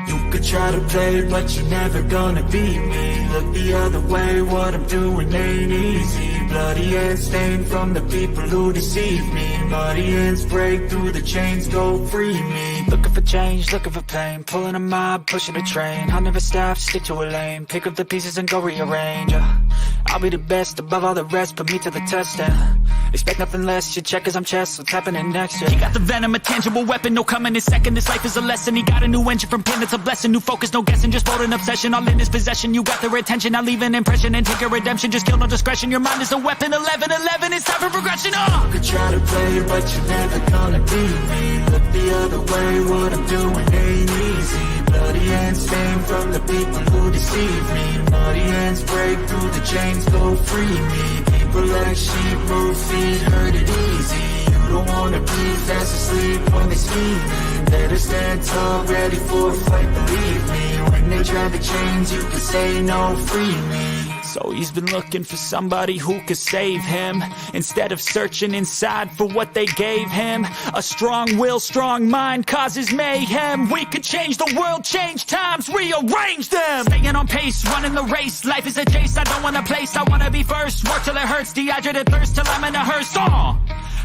You could try to play, but you're never gonna beat me. Look the other way, what I'm doing ain't easy. Bloody hands stained from the people who deceive me. Muddy hands break through the chains, go free me. Looking for change, looking for pain. Pulling a mob, pushing a train. I'll never stop, stick to a lane. Pick up the pieces and go rearrange. I'll be the best above all the rest, put me to the test and expect nothing less. You check as I'm chess, what's happening next? Yeah. He got the venom, a tangible weapon, no coming in second. This life is a lesson. He got a new engine from pain, it's a blessing. New focus, no guessing, just bold and obsession. All in his possession, you got their attention. I leave an impression and take a redemption. Just kill no discretion, your mind is a weapon. 11-11, it's time for progression. You could try to play, but you're never gonna beat me. Look the other way, what I'm doing ain't easy. Bloody hands stained from the people who deceive me. Muddy hands break through the chains, go free me. People like sheep move feet, hurt it easy. You don't wanna be fast asleep when they scheme. Better stand tall, ready for a fight, believe me. When they try to change, you can say no, free me. So he's been looking for somebody who could save him, instead of searching inside for what they gave him. A strong will, strong mind causes mayhem. We could change the world, change times, rearrange them. Staying on pace, running the race. Life is a chase, I don't want a place. I wanna be first, work till it hurts. Dehydrated thirst till I'm in a hearse.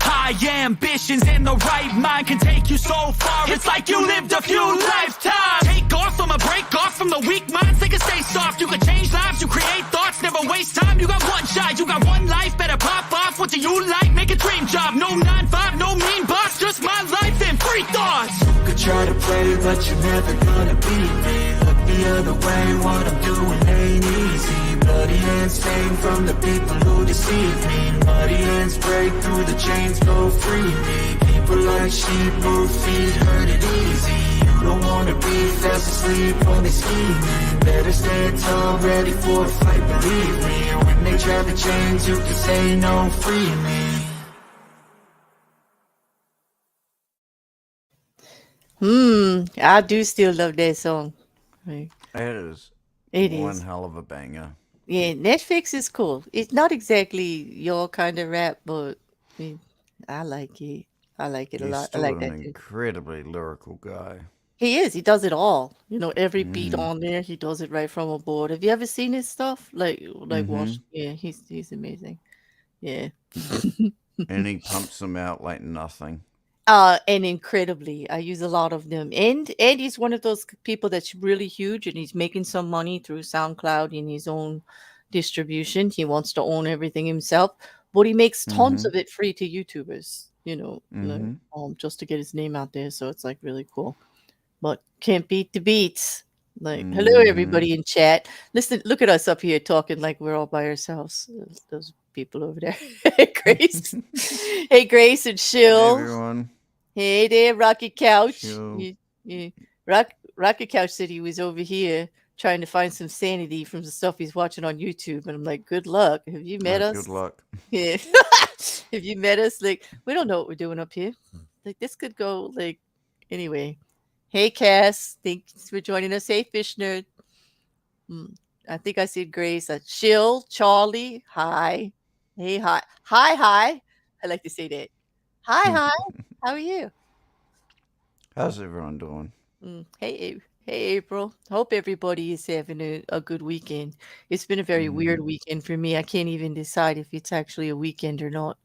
High ambitions and the right mind can take you so far. It's like you lived a few lifetimes. Take off from a break off from the weak minds. They can stay soft. You can change lives. You create thoughts. Never waste time. You got one shot. You got one life. Better pop off. What do you like? Make a dream job. No 9-5. No mean boss. Just my life and free thoughts. You could try to play, but you're never gonna beat me. Look the other way. What I'm doing ain't easy. Bloody hands stained from the people who deceive me. Muddy hands break through the chains, go free me. People like sheep move feet, hurt it easy. You don't wanna be fast asleep when they scheme. Better stand tall, ready for a fight, believe me. When they try to change, you can say no, free me. I do still love that song. Right. It is one hell of a banger. Yeah, Netflix is cool. It's not exactly your kind of rap, but I like it. I like it a He's lot. I still like an that too. incredibly lyrical guy. He is. He does it all. Every beat on there, he does it right from a board. Have you ever seen his stuff? Like watch? Yeah, he's amazing. Yeah. And he pumps them out like nothing. And incredibly, I use a lot of them. And he's one of those people that's really huge, and he's making some money through SoundCloud in his own distribution. He wants to own everything himself, but he makes tons of it free to YouTubers. Just to get his name out there. So it's like really cool. But can't beat the beats. Like, hello everybody in chat. Listen, look at us up here talking like we're all by ourselves. Those people over there. Grace. Hey, Grace and Shill. Hey, everyone. Hey there, Rocky Couch. Shill. Rocky Couch said he was over here trying to find some sanity from the stuff he's watching on YouTube. And I'm like, good luck. Have you met us? Good luck. Yeah. Have you met us? Like, we don't know what we're doing up here. Like, this could go, like, anyway. Hey, Cass. Thanks for joining us. Hey, Fish Nerd. I think I said Grace. Shill, Charlie. Hi. Hey, hi. Hi. I like to say that. Hi. How are you? How's everyone doing? Hey, April. Hope everybody is having a good weekend. It's been a very weird weekend for me. I can't even decide if it's actually a weekend or not.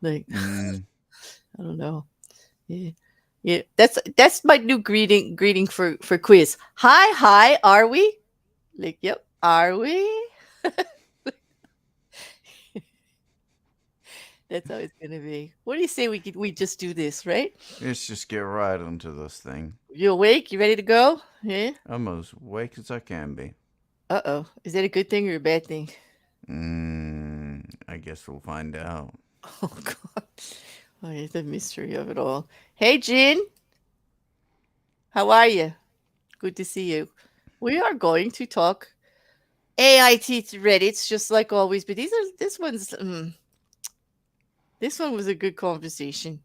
Like, I don't know. Yeah. That's my new greeting for quiz. Hi. Are we? Like, yep. Are we? That's how it's gonna be. What do you say we just do this, right? Let's just get right into this thing. You awake? You ready to go? Yeah. I'm as awake as I can be. Uh-oh. Is that a good thing or a bad thing? I guess we'll find out. Oh God. Oh, it's the mystery of it all. Hey, Jin. How are you? Good to see you. We are going to talk AIT Reddits, just like always, but this one was a good conversation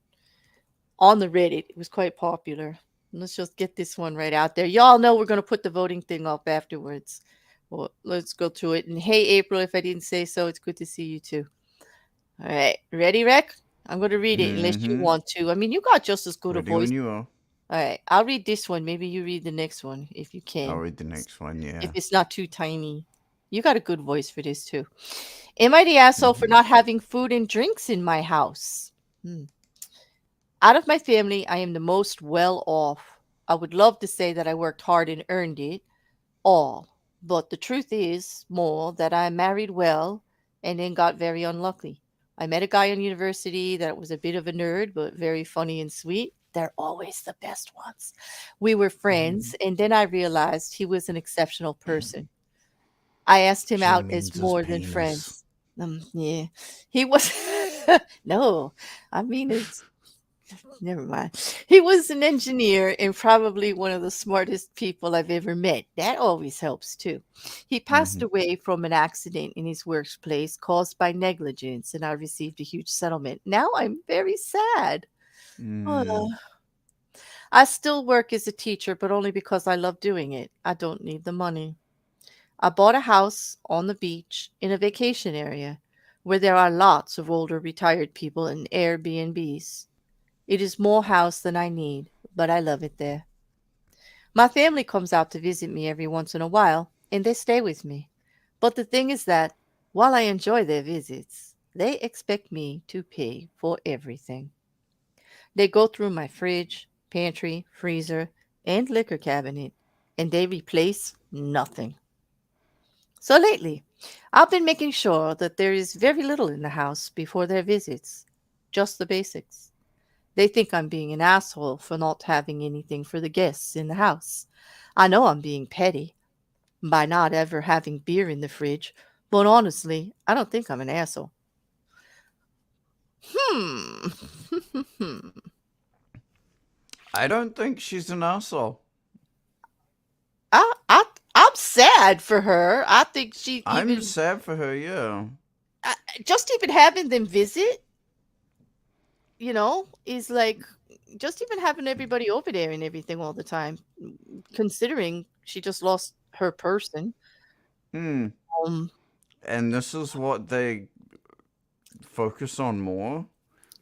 on the Reddit. It was quite popular. Let's just get this one right out there. Y'all know we're going to put the voting thing up afterwards. Well, let's go through it. And hey, April, if I didn't say so, it's good to see you too. All right. Ready, Rek? I'm going to read it unless you Mm-hmm. want to. I mean, you got just as good a Ready when voice. you are. All right, I'll read this one. Maybe you read the next one if you I'll can. read the next one. If Yeah. it's not too tiny. You got a good voice for this too. Am I the asshole for Mm-hmm. not having food and drinks in my house? Out of my family, I am the most well off. I would love to say that I worked hard and earned it all, but the truth is more that I married well and then got very unlucky. I met a guy in university that was a bit of a nerd, but very funny and sweet. They're always the best ones. We were friends, and then I realized he was an exceptional person. I asked him She out as means his more than penis. friends. Yeah, he was. No, I mean it's never mind. He was an engineer and probably one of the smartest people I've ever met. That always helps too. He passed Mm-hmm. away from an accident in his workplace caused by negligence, and I received a huge settlement. Now I'm very sad. Mm. Oh. I still work as a teacher, but only because I love doing it. I don't need the money. I bought a house on the beach in a vacation area where there are lots of older retired people and Airbnbs. It is more house than I need, but I love it there. My family comes out to visit me every once in a while, and they stay with me. But the thing is that, while I enjoy their visits, they expect me to pay for everything. They go through my fridge, pantry, freezer, and liquor cabinet, and they replace nothing. So lately, I've been making sure that there is very little in the house before their visits, just the basics. They think I'm being an asshole for not having anything for the guests in the house. I know I'm being petty by not ever having beer in the fridge, but honestly, I don't think I'm an asshole. Hmm. I don't think she's an asshole. I, I, I'm sad for her. I think she I'm even, sad for her. Yeah. just even having them visit, is like just even having everybody over there and everything all the time, considering she just lost her person. Hmm. Um, And this is what they focus on more.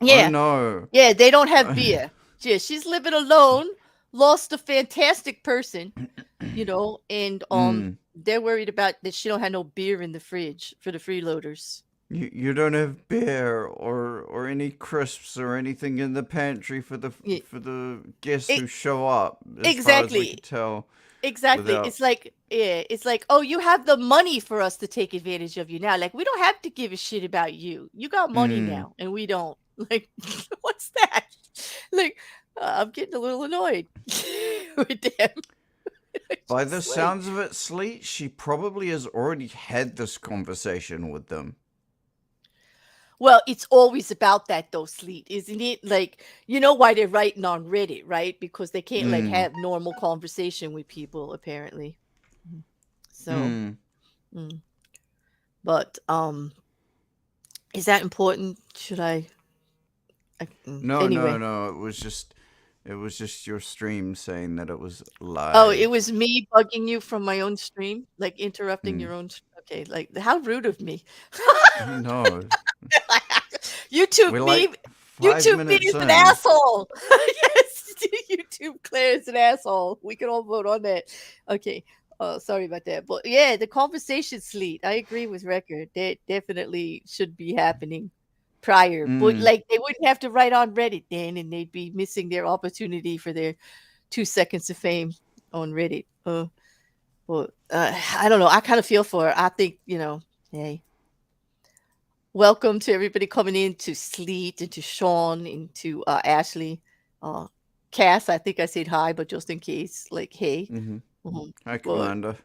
Oh yeah, no. yeah, they don't have beer. Yeah, she's living alone, lost a fantastic person, and Mm. they're worried about that she don't have no beer in the fridge for the freeloaders. You don't have beer or any crisps or anything in the pantry for Yeah, the guests e- who show up, as far as we exactly. could tell, Exactly. without. It's like, yeah, it's like, oh, you have the money for us to take advantage of you now. Like, we don't have to give a shit about you. You got money Mm. now, and we don't. Like, what's that? Like, I'm getting a little annoyed with them. By the Just like, sounds of it, Sleet, she probably has already had this conversation with them. well, it's always about that though, Sleet, isn't it? Like, you know why they're writing on Reddit, right? Because they can't like Mm. have normal conversation with people, apparently. So, Mm. mm. But is that important? Should No, no, anyway? no. It was just your stream saying that it was Oh, it live. was me bugging you from my own stream, like interrupting Mm. your own. Okay, like how rude of me. I know. YouTube We're me, like YouTube me 5 minutes is an in. asshole. Yes, YouTube Claire is an asshole. We can all vote on that. Okay. Sorry about that, but yeah, the conversation Sleet. I agree with Rekkr. That definitely should be happening prior, but Mm. like they wouldn't have to write on Reddit then, and they'd be missing their opportunity for their 2 seconds of fame on Reddit. But I don't know. I kind of feel for her. I think, hey, welcome to everybody coming in to Sleet and to Sean and to Ashley. Cass, I think I said hi, but just in case, like, hey. Mm-hmm. Mhm. Hi, But Commander.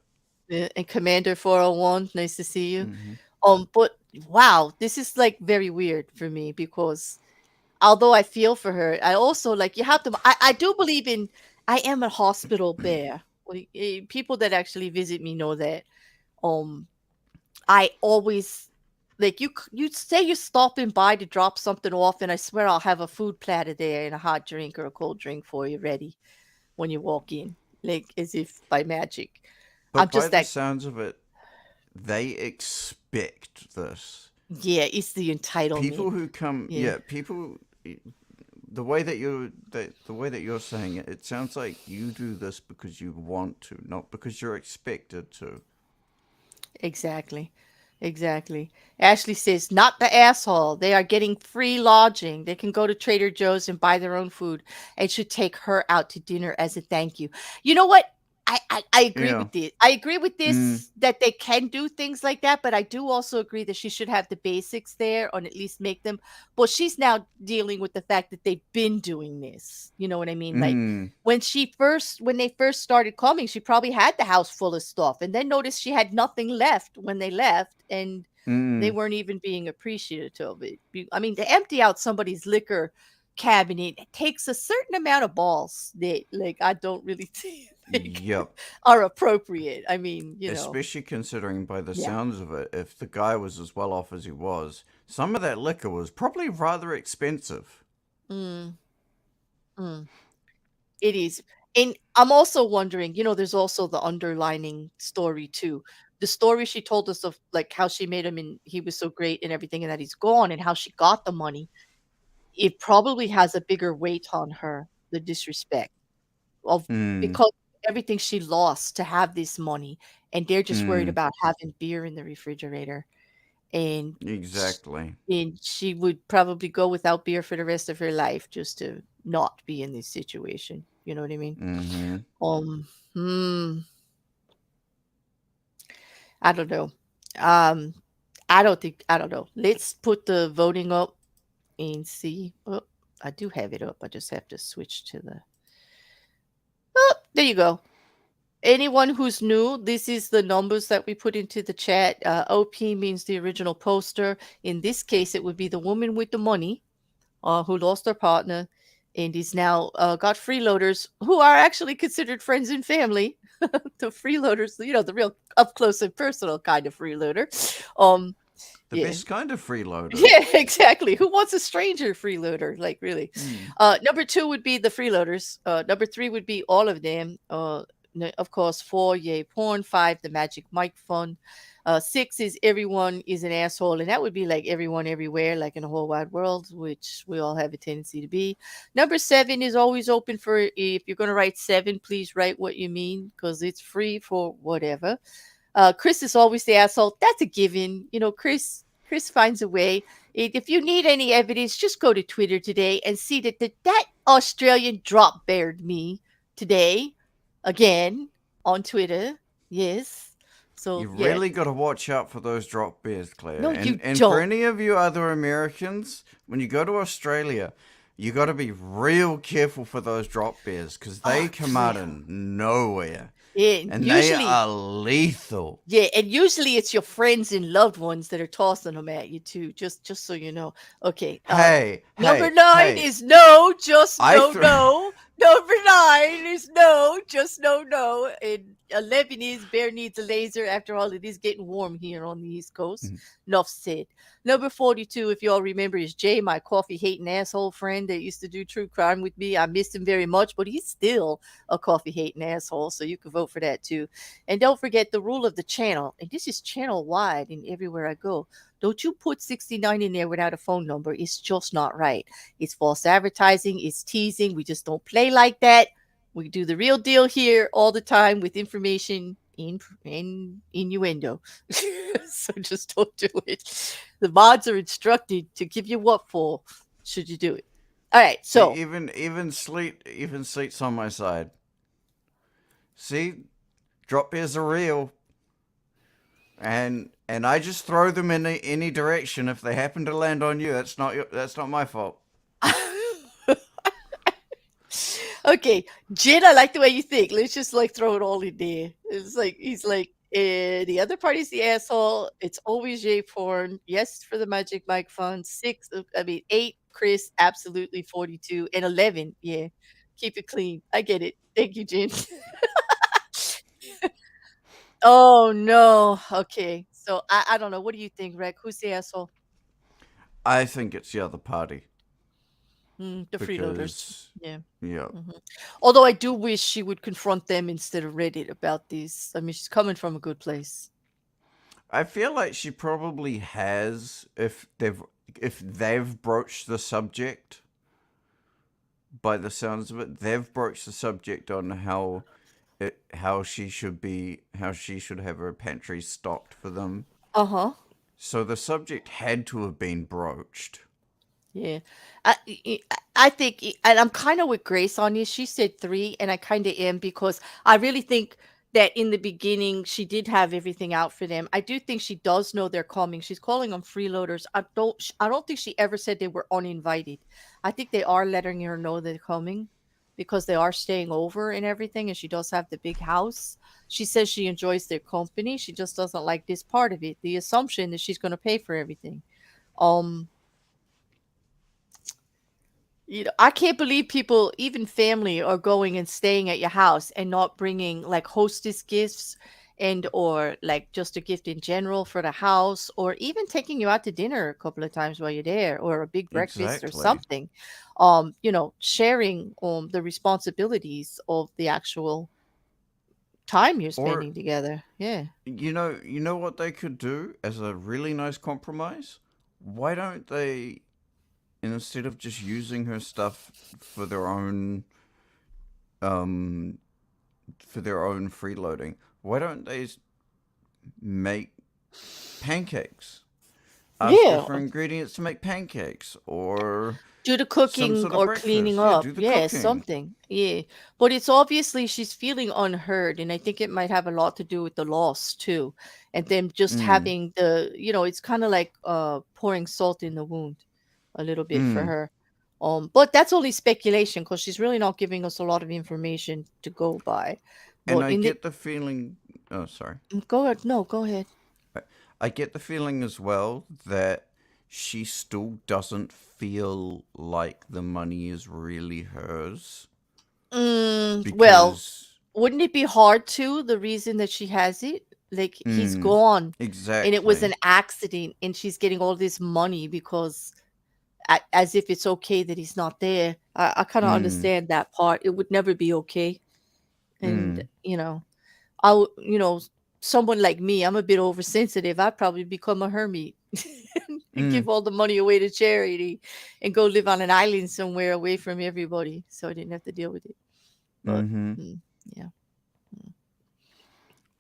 and Commander 401, nice to see you. Mm-hmm. But wow, this is like very weird for me because although I feel for her, I also like you have to. I do believe in. I am a hospital bear. Like, people that actually visit me know that. Um, I always like you say you're stopping by to drop something off, and I swear I'll have a food platter there and a hot drink or a cold drink for you ready when you walk in, like as if by magic. I'm But by just the that. sounds of it, they expect this. Yeah, it's the entitlement. People who come, Yeah. people. The way that you're saying it, it sounds like you do this because you want to, not because you're expected to. Exactly. Exactly. Ashley says, not the asshole. They are getting free lodging. They can go to Trader Joe's and buy their own food and should take her out to dinner as a thank you. You know what? I agree Yeah. with this. I agree with Mm, this that they can do things like that, but I do also agree that she should have the basics there or at least make them. But she's now dealing with the fact that they've been doing this. You know what I mean? Like mm, when they first started coming, she probably had the house full of stuff and then noticed she had nothing left when they left and they mm. weren't even being appreciative of it. I mean, to empty out somebody's liquor cabinet takes a certain amount of balls that like I don't really think Yep. are appropriate. I mean, Especially considering by the yeah. sounds of it, if the guy was as well off as he was, some of that liquor was probably rather expensive. Mm, mm. It is. And I'm also wondering, there's also the underlining story too. The story she told us of like how she made him and he was so great and everything and that he's gone and how she got the money. It probably has a bigger weight on her, the disrespect of Mm, because everything she lost to have this money and they're just worried mm. about having beer in the refrigerator and Exactly. she would probably go without beer for the rest of her life just to not be in this situation. You know what I mean? Mm-hmm. Um, hmm, I don't know. Um, I don't know. Let's put the voting up and see. Oh, I do have it up. I just have to switch to the. Oh, there you go. Anyone who's new, this is the numbers that we put into the chat. OP means the original poster. In this case, it would be the woman with the money who lost her partner and is now got freeloaders who are actually considered friends and family. The freeloaders, the real up close and personal kind of freeloader. Um, The yeah. best kind of freeloader. Yeah, exactly. Who wants a stranger freeloader? Like really. Mm. Number 2 would be the freeloaders. Number 3 would be all of them. Of course, 4, yay porn. 5, the magic mic fun. 6 is everyone is an asshole, and that would be like everyone everywhere, like in the whole wide world, which we all have a tendency to be. Number 7 is always open for if you're going to write 7, please write what you mean because it's free for whatever. Chris is always the asshole. That's a given. Chris finds a way. If you need any evidence, just go to Twitter today and see that Australian drop bared me today again on Twitter. Yes. So You yeah. really got to watch out for those drop bears, Claire. No, and you and don't. for any of you other Americans, when you go to Australia, you got to be real careful for those drop bears because they come out yeah. of nowhere. Yeah, And they are lethal. Yeah, and usually it's your friends and loved ones that are tossing them at you too. Just so you know. Okay. Number 9 is no, just no. Number 9 is no, just no. And 11 is bear needs a laser. After all, it is getting warm here on the East Coast. Enough said. Number 42, if you all remember, is Jay, my coffee hating asshole friend that used to do true crime with me. I missed him very much, but he's still a coffee hating asshole. So you can vote for that too. And don't forget the rule of the channel. And this is channel wide and everywhere I go. Don't you put 69 in there without a phone number. It's just not right. It's false advertising. It's teasing. We just don't play like that. We do the real deal here all the time with information in innuendo. So just don't do it. The mods are instructed to give you what for should you do it. All right. So even Sleet's on my side. See, drop bears are real. And I just throw them in any direction. If they happen to land on you, that's not my fault. Okay, Jin, I like the way you think. Let's just like throw it all in there. It's like he's like the other party's the asshole. It's always J porn. Yes, for the magic mic fun. 8, Chris, absolutely 42, and 11. Yeah, keep it clean. I get it. Thank you, Jin. Oh no. Okay, so I don't know. What do you think, Rek? Who's the asshole? I think it's the other party. The freeloaders. Yeah. Yeah. Although I do wish she would confront them instead of Reddit about this. I mean, she's coming from a good place. I feel like she probably has if they've broached the subject. By the sounds of it, they've broached the subject on how she should have her pantry stocked for them. Uh-huh. So the subject had to have been broached. Yeah. I think, and I'm kind of with Grace on this. She said 3, and I kind of am because I really think that in the beginning she did have everything out for them. I do think she does know they're coming. She's calling them freeloaders. I don't think she ever said they were uninvited. I think they are letting her know they're coming because they are staying over and everything, and she does have the big house. She says she enjoys their company. She just doesn't like this part of it. The assumption that she's going to pay for everything. Um I can't believe people, even family, are going and staying at your house and not bringing like hostess gifts and or like just a gift in general for the house, or even taking you out to dinner a couple of times while you're there, or a big breakfast or Exactly. something. Sharing the responsibilities of the actual time you're Or spending together. Yeah. you know what they could do as a really nice compromise? Why don't they, instead of just using her stuff for their own um freeloading, why don't they make pancakes? Ask her Yeah. for ingredients to make pancakes or Do the some cooking sort of or cleaning breakfast. Yeah, up. do the Yeah, cooking. something. Yeah. But it's obviously she's feeling unheard. And I think it might have a lot to do with the loss too. And them just Mm. having it's kind of like pouring salt in the wound a little bit for Mm. her. But that's only speculation because she's really not giving us a lot of information to go by. And But I in the get the feeling. Oh, sorry. go ahead. No, go ahead. I get the feeling as well that she still doesn't feel like the money is really hers Well, because. wouldn't it be hard to the reason that she has it? Like he's Mm, gone and it was exactly. an accident and she's getting all this money because as if it's okay that he's not there. I kind of Mm, understand that part. It would never be okay. And, mm, someone like me, I'm a bit oversensitive. I'd probably become a hermit and mm, give all the money away to charity and go live on an island somewhere away from everybody so I didn't have to deal with it. But, mm-hmm. yeah.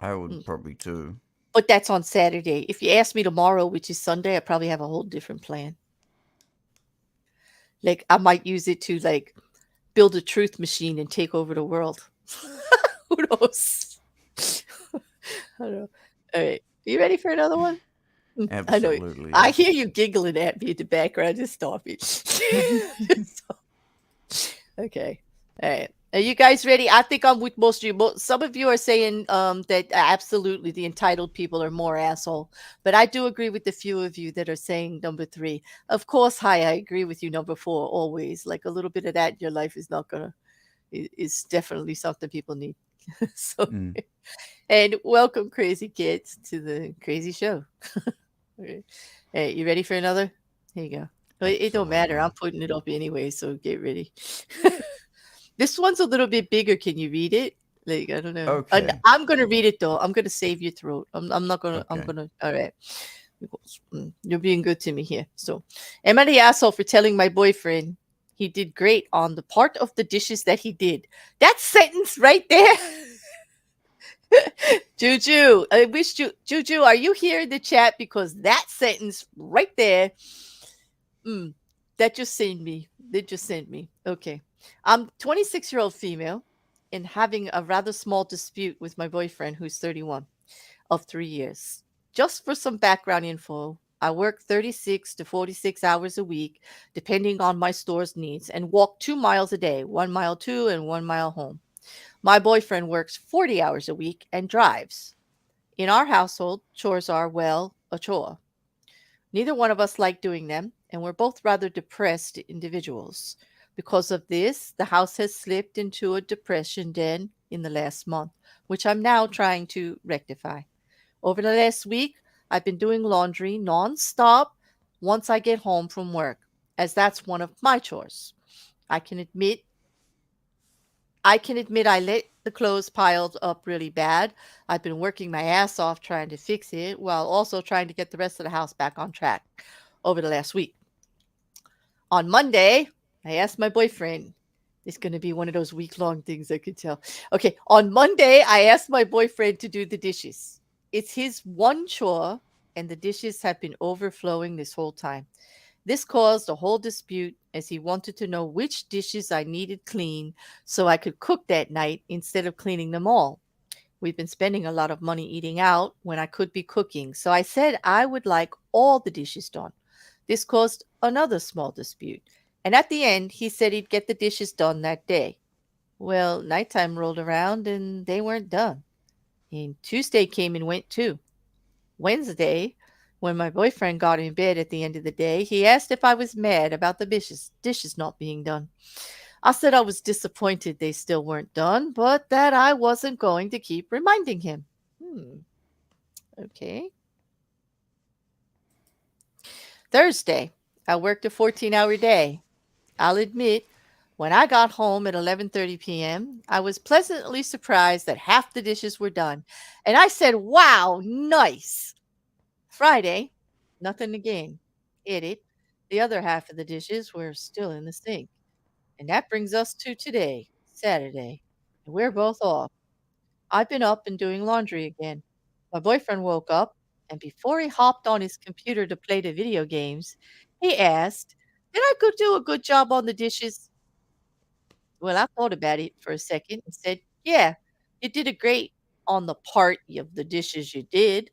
I would Mm. probably too. But that's on Saturday. If you ask me tomorrow, which is Sunday, I probably have a whole different plan. Like I might use it to like build a truth machine and take over the world. Who knows? I don't know. All right. Are you ready for another one? I know. Absolutely. I hear you giggling at me in the background. Just stop it. Just stop. Okay. All right. Are you guys ready? I think I'm with most of you. Some of you are saying that absolutely the entitled people are more asshole. But I do agree with the few of you that are saying number 3. Of course, I agree with you, number 4, always. Like a little bit of that in your life is not gonna is definitely something people need. So Mm, and welcome, crazy kids, to the crazy show. Okay. Hey, you ready for another? Here you go. Well, it don't matter. absolutely. I'm putting it up anyway, so get ready. This one's a little bit bigger. Can you read it? Like, I don't know. Okay. I'm gonna read it though. I'm gonna save your throat. I'm not gonna. I'm Okay. gonna. All right. You're being good to me here. So, am I the asshole for telling my boyfriend he did great on the part of the dishes that he did? That sentence right there. Juju, I wish Juju, are you here in the chat? Because that sentence right there, that just sent me. They just sent me. Okay. I'm 26-year-old female and having a rather small dispute with my boyfriend who's 31 of 3 years. Just for some background info, I work 36 to 46 hours a week, depending on my store's needs, and walk 2 miles a day, 1 mile to and 1 mile home. My boyfriend works 40 hours a week and drives. In our household, chores are, well, a chore. Neither one of us like doing them, and we're both rather depressed individuals. Because of this, the house has slipped into a depression den in the last month, which I'm now trying to rectify. Over the last week, I've been doing laundry nonstop once I get home from work, as that's one of my chores. I can admit I can admit I let the clothes pile up really bad. I've been working my ass off trying to fix it while also trying to get the rest of the house back on track over the last week. On Monday, I asked my boyfriend. It's going to be one of those week-long things, I could tell. Okay, on Monday, I asked my boyfriend to do the dishes. It's his one chore, and the dishes have been overflowing this whole time. This caused a whole dispute as he wanted to know which dishes I needed clean so I could cook that night instead of cleaning them all. We've been spending a lot of money eating out when I could be cooking, so I said I would like all the dishes done. This caused another small dispute, and at the end, he said he'd get the dishes done that day. Well, nighttime rolled around and they weren't done. And Tuesday came and went too. Wednesday, when my boyfriend got in bed at the end of the day, he asked if I was mad about the dishes not being done. I said I was disappointed they still weren't done, but that I wasn't going to keep reminding him. Okay. Thursday, I worked a 14-hour day. I'll admit, when I got home at 11:30 p.m., I was pleasantly surprised that half the dishes were done. And I said, "Wow, nice." Friday, nothing again. Edit. The other half of the dishes were still in the sink. And that brings us to today, Saturday. And we're both off. I've been up and doing laundry again. My boyfriend woke up, and before he hopped on his computer to play the video games, he asked, "Did I go do a good job on the dishes?" Well, I thought about it for a second and said, "Yeah, you did a great on the part of the dishes you did."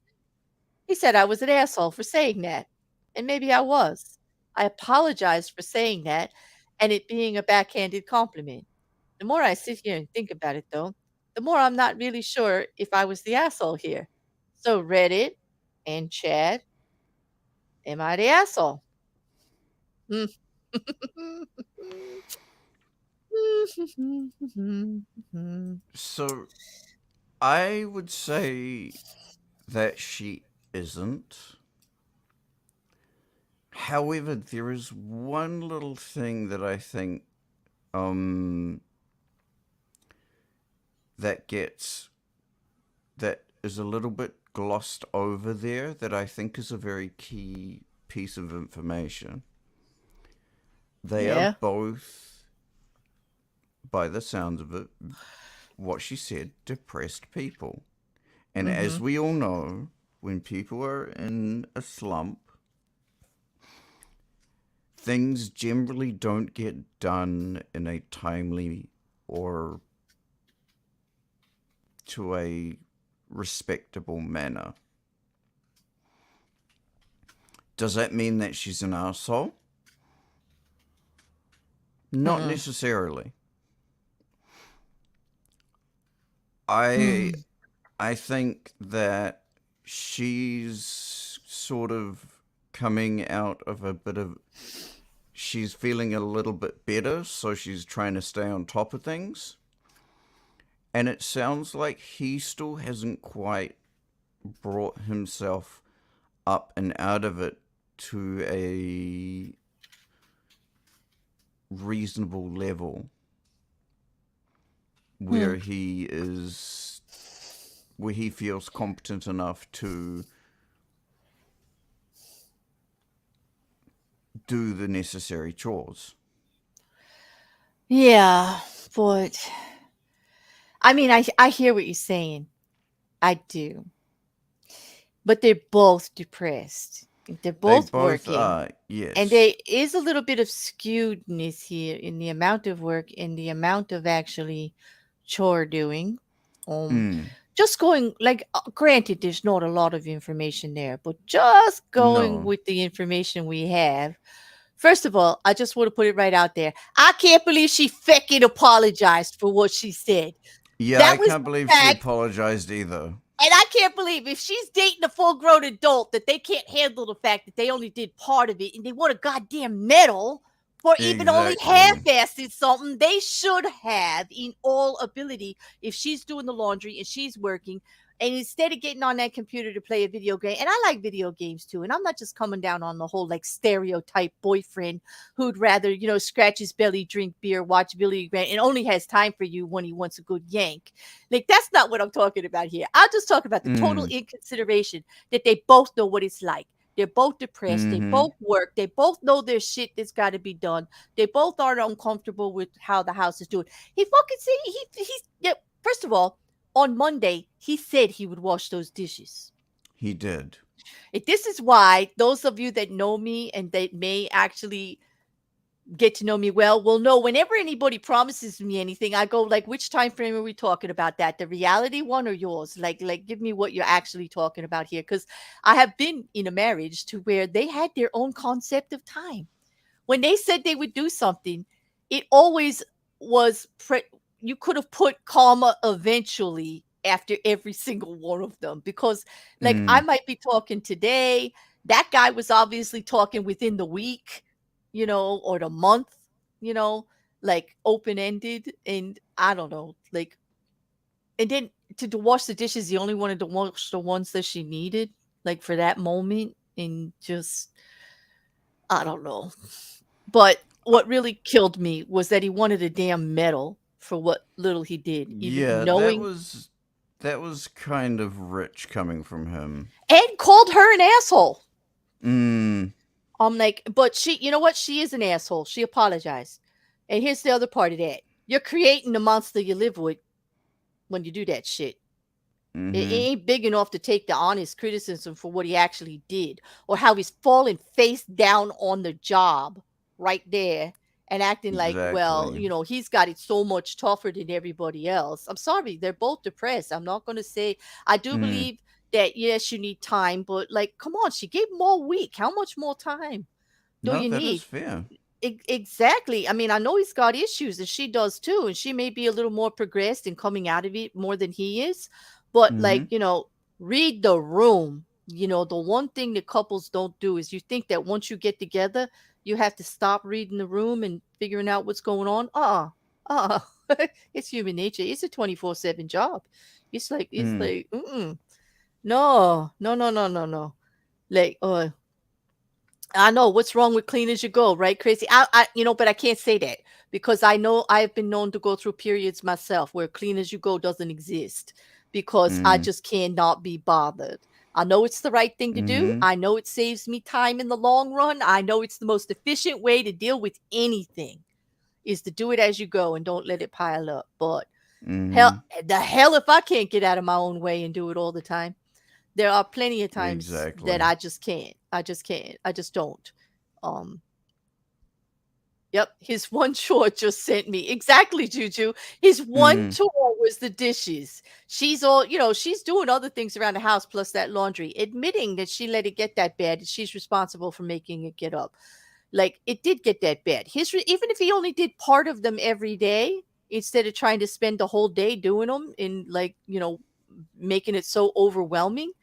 He said I was an asshole for saying that. And maybe I was. I apologized for saying that and it being a backhanded compliment. The more I sit here and think about it, though, the more I'm not really sure if I was the asshole here. So, Reddit and chat, am I the asshole? Hmm. So I would say that she isn't. However, there is one little thing that I think that is a little bit glossed over there that I think is a very key piece of information. They Yeah. are both, by the sounds of it, what she said, depressed people. And as we all know, when people are in a slump, things generally don't get done in a timely or to a respectable manner. Does that mean that she's an asshole? Not necessarily. I think that she's sort of coming out of a bit of, she's feeling a little bit better, so she's trying to stay on top of things. And it sounds like he still hasn't quite brought himself up and out of it to a reasonable level where he feels competent enough to do the necessary chores. Yeah, but I mean, I hear what you're saying. I do. But they're both depressed. They're both They both working. are, yes. And there is a little bit of skewedness here in the amount of work and the amount of actually chore doing. Just going, like, granted, there's not a lot of information there, but just going No. with the information we have. First of all, I just want to put it right out there. I can't believe she feckin' apologized for what she said. Yeah, That I was can't the believe she fact. apologized either. And I can't believe if she's dating a full-grown adult that they can't handle the fact that they only did part of it and they want a goddamn medal for even only Exactly. half-assing something. They should have, in all ability, if she's doing the laundry and she's working, And instead of getting on that computer to play a video game, and I like video games too, and I'm not just coming down on the whole like stereotype boyfriend who'd rather, scratch his belly, drink beer, watch Billy Grant, and only has time for you when he wants a good yank. Like, that's not what I'm talking about here. I'll just talk about the total inconsideration that they both know what it's like. They're both depressed. They both work. They both know there's shit that's got to be done. They both aren't uncomfortable with how the house is doing. He fucking said yeah, first of all, on Monday, he said he would wash those dishes. He did. And this is why those of you that know me and that may actually get to know me well will know whenever anybody promises me anything, I go like, which time frame are we talking about? That the reality one or yours? Like give me what you're actually talking about here, because I have been in a marriage to where they had their own concept of time. When they said they would do something, it always was you could have put comma eventually after every single one of them, because like I might be talking today, that guy was obviously talking within the week, or the month, like open-ended, and I don't know, like, and then to wash the dishes, he only wanted to wash the ones that she needed, like for that moment, and just, I don't know. But what really killed me was that he wanted a damn medal for what little he did. That was kind of rich coming from him. And called her an asshole. Mm. I'm like, but she, you know what? She is an asshole. She apologized. And here's the other part of that. You're creating the monster you live with when you do that shit. It ain't big enough to take the honest criticism for what he actually did, or how he's falling face down on the job right there and acting like, well, he's got it so much tougher than everybody else. I'm sorry, they're both depressed. I'm not going to say, I do believe that, yes, you need time, but like, come on, she gave him all week. How much more time do you need? That is fair. Exactly. I mean, I know he's got issues, and she does too, and she may be a little more progressed in coming out of it more than he is. But like, read the room. The one thing that couples don't do is you think that once you get together, you have to stop reading the room and figuring out what's going on. It's human nature. It's a 24/7 job. It's like, no. Like, I know what's wrong with clean as you go, right? Crazy. But I can't say that, because I know I've been known to go through periods myself where clean as you go doesn't exist, because I just cannot be bothered. I know it's the right thing to do. I know it saves me time in the long run. I know it's the most efficient way to deal with anything, is to do it as you go and don't let it pile up. But hell if I can't get out of my own way and do it all the time. There are plenty of times that I just can't. I just don't. Yep, his one chore just sent me. Exactly, Juju. His one chore was the dishes. She's she's doing other things around the house plus that laundry, admitting that she let it get that bad, and she's responsible for making it get up. Like, it did get that bad. Even if he only did part of them every day, instead of trying to spend the whole day doing them and like, making it so overwhelming.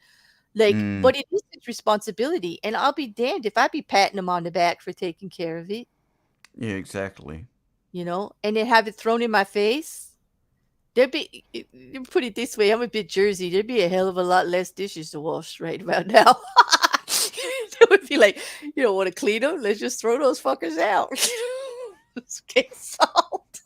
Like, but it is his responsibility, and I'll be damned if I be patting him on the back for taking care of it. Yeah, exactly. And then have it thrown in my face. Put it this way, I'm a bit Jersey. There'd be a hell of a lot less dishes to wash right about now. It would be like, you don't want to clean them? Let's just throw those fuckers out. Okay, salt.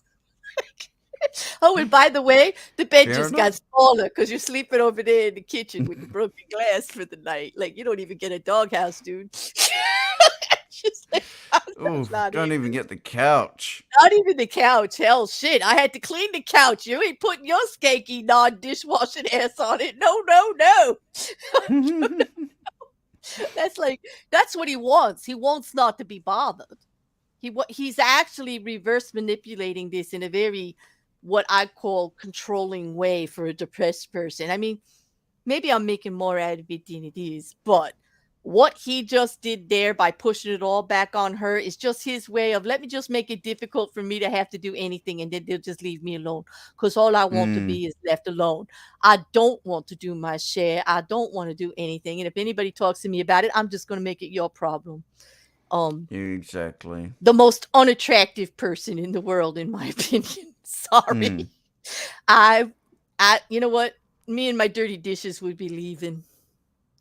Oh, and by the way, the bed just got smaller because you're sleeping over there in the kitchen with the broken glass for the night. Like, you don't even get a doghouse, dude. Just like, don't even get the couch. Not even the couch. Hell, shit. I had to clean the couch. You ain't putting your skanky non-dishwashing ass on it. No. That's what he wants. He wants not to be bothered. He's actually reverse manipulating this in a very, what I call, controlling way for a depressed person. I mean, maybe I'm making more out of it than it is, but what he just did there by pushing it all back on her is just his way of, let me just make it difficult for me to have to do anything, and then they'll just leave me alone, because all I want to be is left alone. I don't want to do my share. I don't want to do anything, and if anybody talks to me about it, I'm just going to make it your problem. Exactly. The most unattractive person in the world, in my opinion. Sorry. You know what? me and my dirty dishes would be leaving.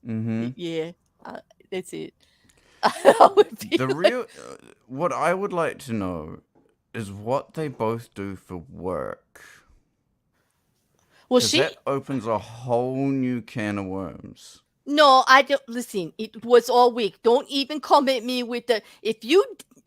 Mm-hmm. Yeah, that's it. I would be The like, real, what I would like to know is what they both do for work. well, Because that opens a whole new can of worms. no, I don't listen. It was all week. Don't even come at me with the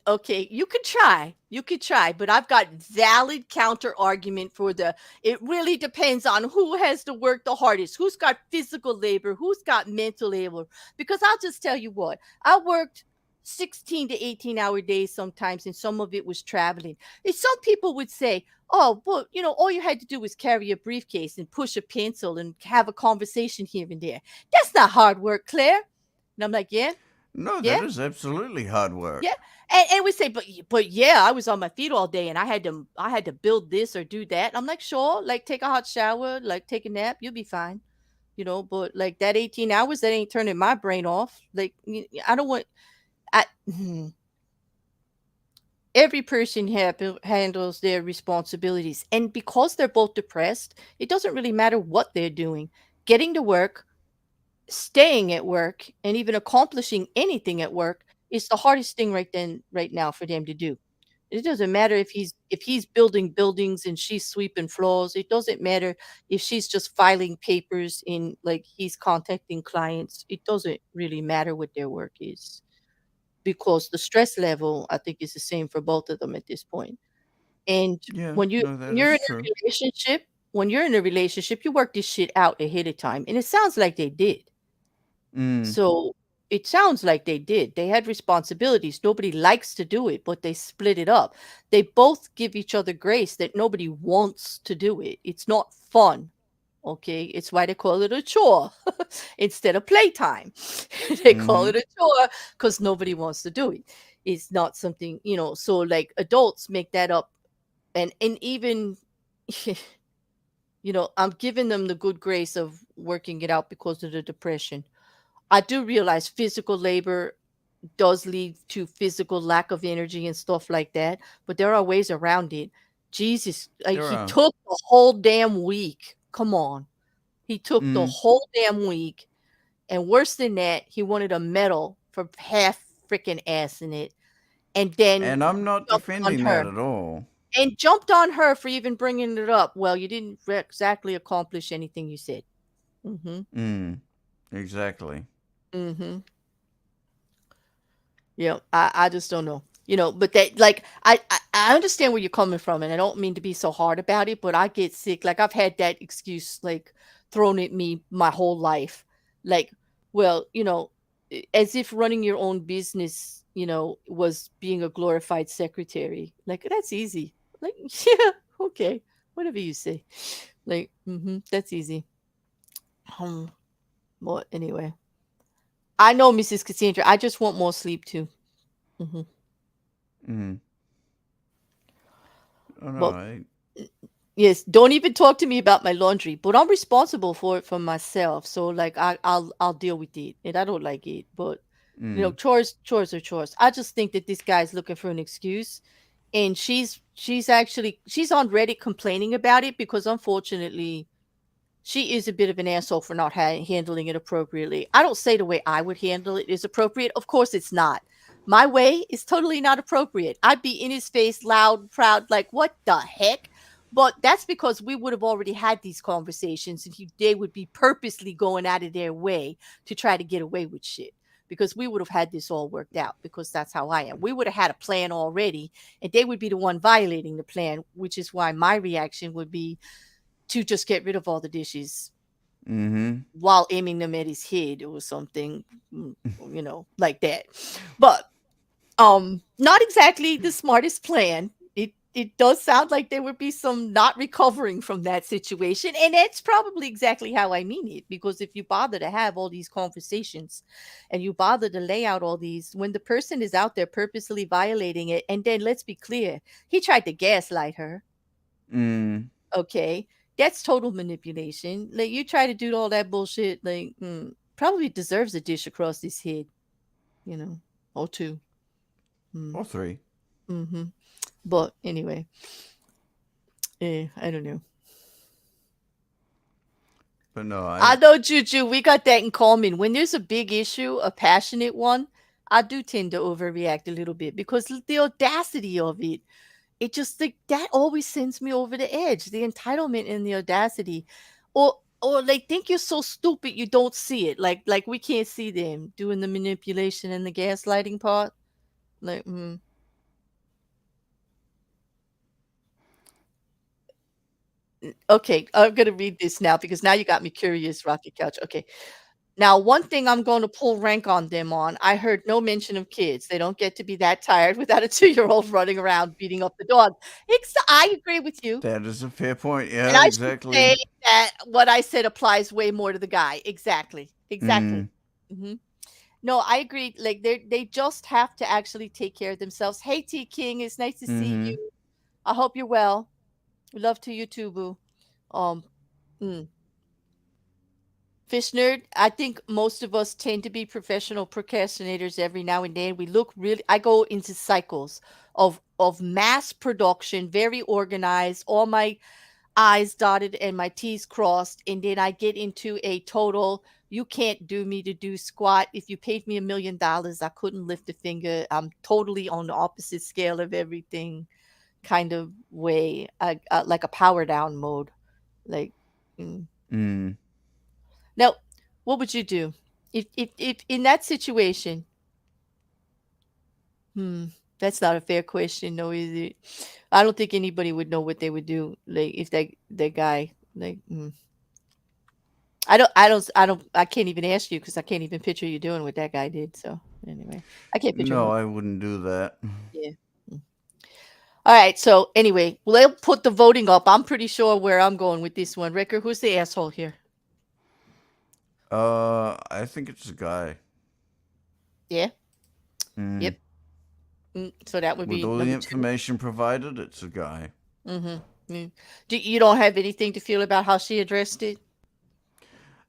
okay, you could try. You could try, but I've got valid counter argument for the it really depends on who has to work the hardest, who's got physical labor, who's got mental labor. Because I'll just tell you what, I worked 16 to 18-hour days sometimes, and some of it was traveling. And some people would say, oh, well, all you had to do was carry a briefcase and push a pencil and have a conversation here and there. That's not hard work, Claire. And I'm like, yeah, No, yeah, that is absolutely hard work. yeah. And we say, but yeah, I was on my feet all day and I had to build this or do that. I'm like, sure, like take a hot shower, like take a nap, you'll be fine. But like that 18 hours, that ain't turning my brain off. Like I don't want I every person handles their responsibilities. And because they're both depressed, it doesn't really matter what they're doing. Getting to work, staying at work, and even accomplishing anything at work is the hardest thing right now for them to do. It doesn't matter if he's building buildings and she's sweeping floors. It doesn't matter if she's just filing papers in like he's contacting clients. It doesn't really matter what their work is because the stress level I think is the same for both of them at this point. And Yeah, when you no, when that you're is in true. a relationship, you work this shit out ahead of time. And it sounds like they did. Mm, So it sounds like they did. They had responsibilities. Nobody likes to do it, but they split it up. They both give each other grace that nobody wants to do it. It's not fun. Okay. It's why they call it a chore instead of playtime. They call mm-hmm. it a chore because nobody wants to do it. It's not something, so like adults make that up. And even I'm giving them the good grace of working it out because of the depression. I do realize physical labor does lead to physical lack of energy and stuff like that, but there are ways around it. Jesus, like There he are. took the whole damn week. Come on. He took the Mm. whole damn week. And worse than that, he wanted a medal for half freaking ass in it. And then And I'm not jumped on defending that her. at all. And jumped on her for even bringing it up. Well, you didn't exactly accomplish anything you said. Mm-hmm. Mm, exactly. Mm-hmm. I just don't know. But that like I understand where you're coming from, and I don't mean to be so hard about it, but I get sick. Like I've had that excuse like thrown at me my whole life. Like, well, as if running your own business, was being a glorified secretary. Like that's easy. Like, yeah, okay. Whatever you say. Like, that's easy. But anyway. I know, Mrs. Cassandra. I just want more sleep too. hmm Mm. Oh no, Well, yes. Don't even talk to me about my laundry. But I'm responsible for it for myself. So like I'll deal with it, and I don't like it. But mm. chores are chores. I just think that this guy's looking for an excuse, and she's on Reddit complaining about it because unfortunately she is a bit of an asshole for not handling it appropriately. I don't say the way I would handle it is appropriate. Of course, it's not. My way is totally not appropriate. I'd be in his face, loud, proud, like, what the heck? But that's because we would have already had these conversations and they would be purposely going out of their way to try to get away with shit because we would have had this all worked out because that's how I am. We would have had a plan already and they would be the one violating the plan, which is why my reaction would be to just get rid of all the dishes Mm-hmm. while aiming them at his head or something, like that. But not exactly the smartest plan. It does sound like there would be some not recovering from that situation, and that's probably exactly how I mean it. Because if you bother to have all these conversations, and you bother to lay out all these, when the person is out there purposely violating it, and then let's be clear, he tried to gaslight her. Mm. Okay, that's total manipulation. Like you try to do all that bullshit, like probably deserves a dish across his head, or two. Or three. Mm-hmm. But anyway, I don't know. But no, I know, Juju, we got that in common. When there's a big issue, a passionate one, I do tend to overreact a little bit because the audacity of it, it just like that always sends me over the edge. The entitlement and the audacity. Or like think you're so stupid you don't see it. Like we can't see them doing the manipulation and the gaslighting part. Like, okay, I'm gonna read this now because now you got me curious, Rocket Couch. Okay. Now, one thing I'm going to pull rank on them on, I heard no mention of kids. They don't get to be that tired without a 2-year-old running around beating up the dog. I agree with you. that is a fair point. And Yeah, I should exactly. say that what I said applies way more to the guy. Exactly. Exactly. Mm. hmm No, I agree. Like they just have to actually take care of themselves. Hey, T King, it's nice to see Mm-hmm. you. I hope you're well. Love to you too, boo. Um, mm. Fish nerd, I think most of us tend to be professional procrastinators every now and then. We look really I go into cycles of mass production, very organized, all my I's dotted and my T's crossed, and then I get into a total you can't do me to do squat. If you paid me $1,000,000, I couldn't lift a finger. I'm totally on the opposite scale of everything kind of way. Like a power down mode. Like mm. Mm. Now, what would you do if in that situation? That's not a fair question, though, is it? I don't think anybody would know what they would do, like if that guy, like, I can't even ask you because I can't even picture you doing what that guy did. So anyway, I can't picture No, him. I wouldn't do that. Yeah. All right. So anyway, we'll put the voting up. I'm pretty sure where I'm going with this one. Rekkr, who's the asshole here? I think it's a guy. Yeah. Mm. Yep. So that would With be all the number 2. information provided, it's a guy. Mm-hmm. You don't have anything to feel about how she addressed it?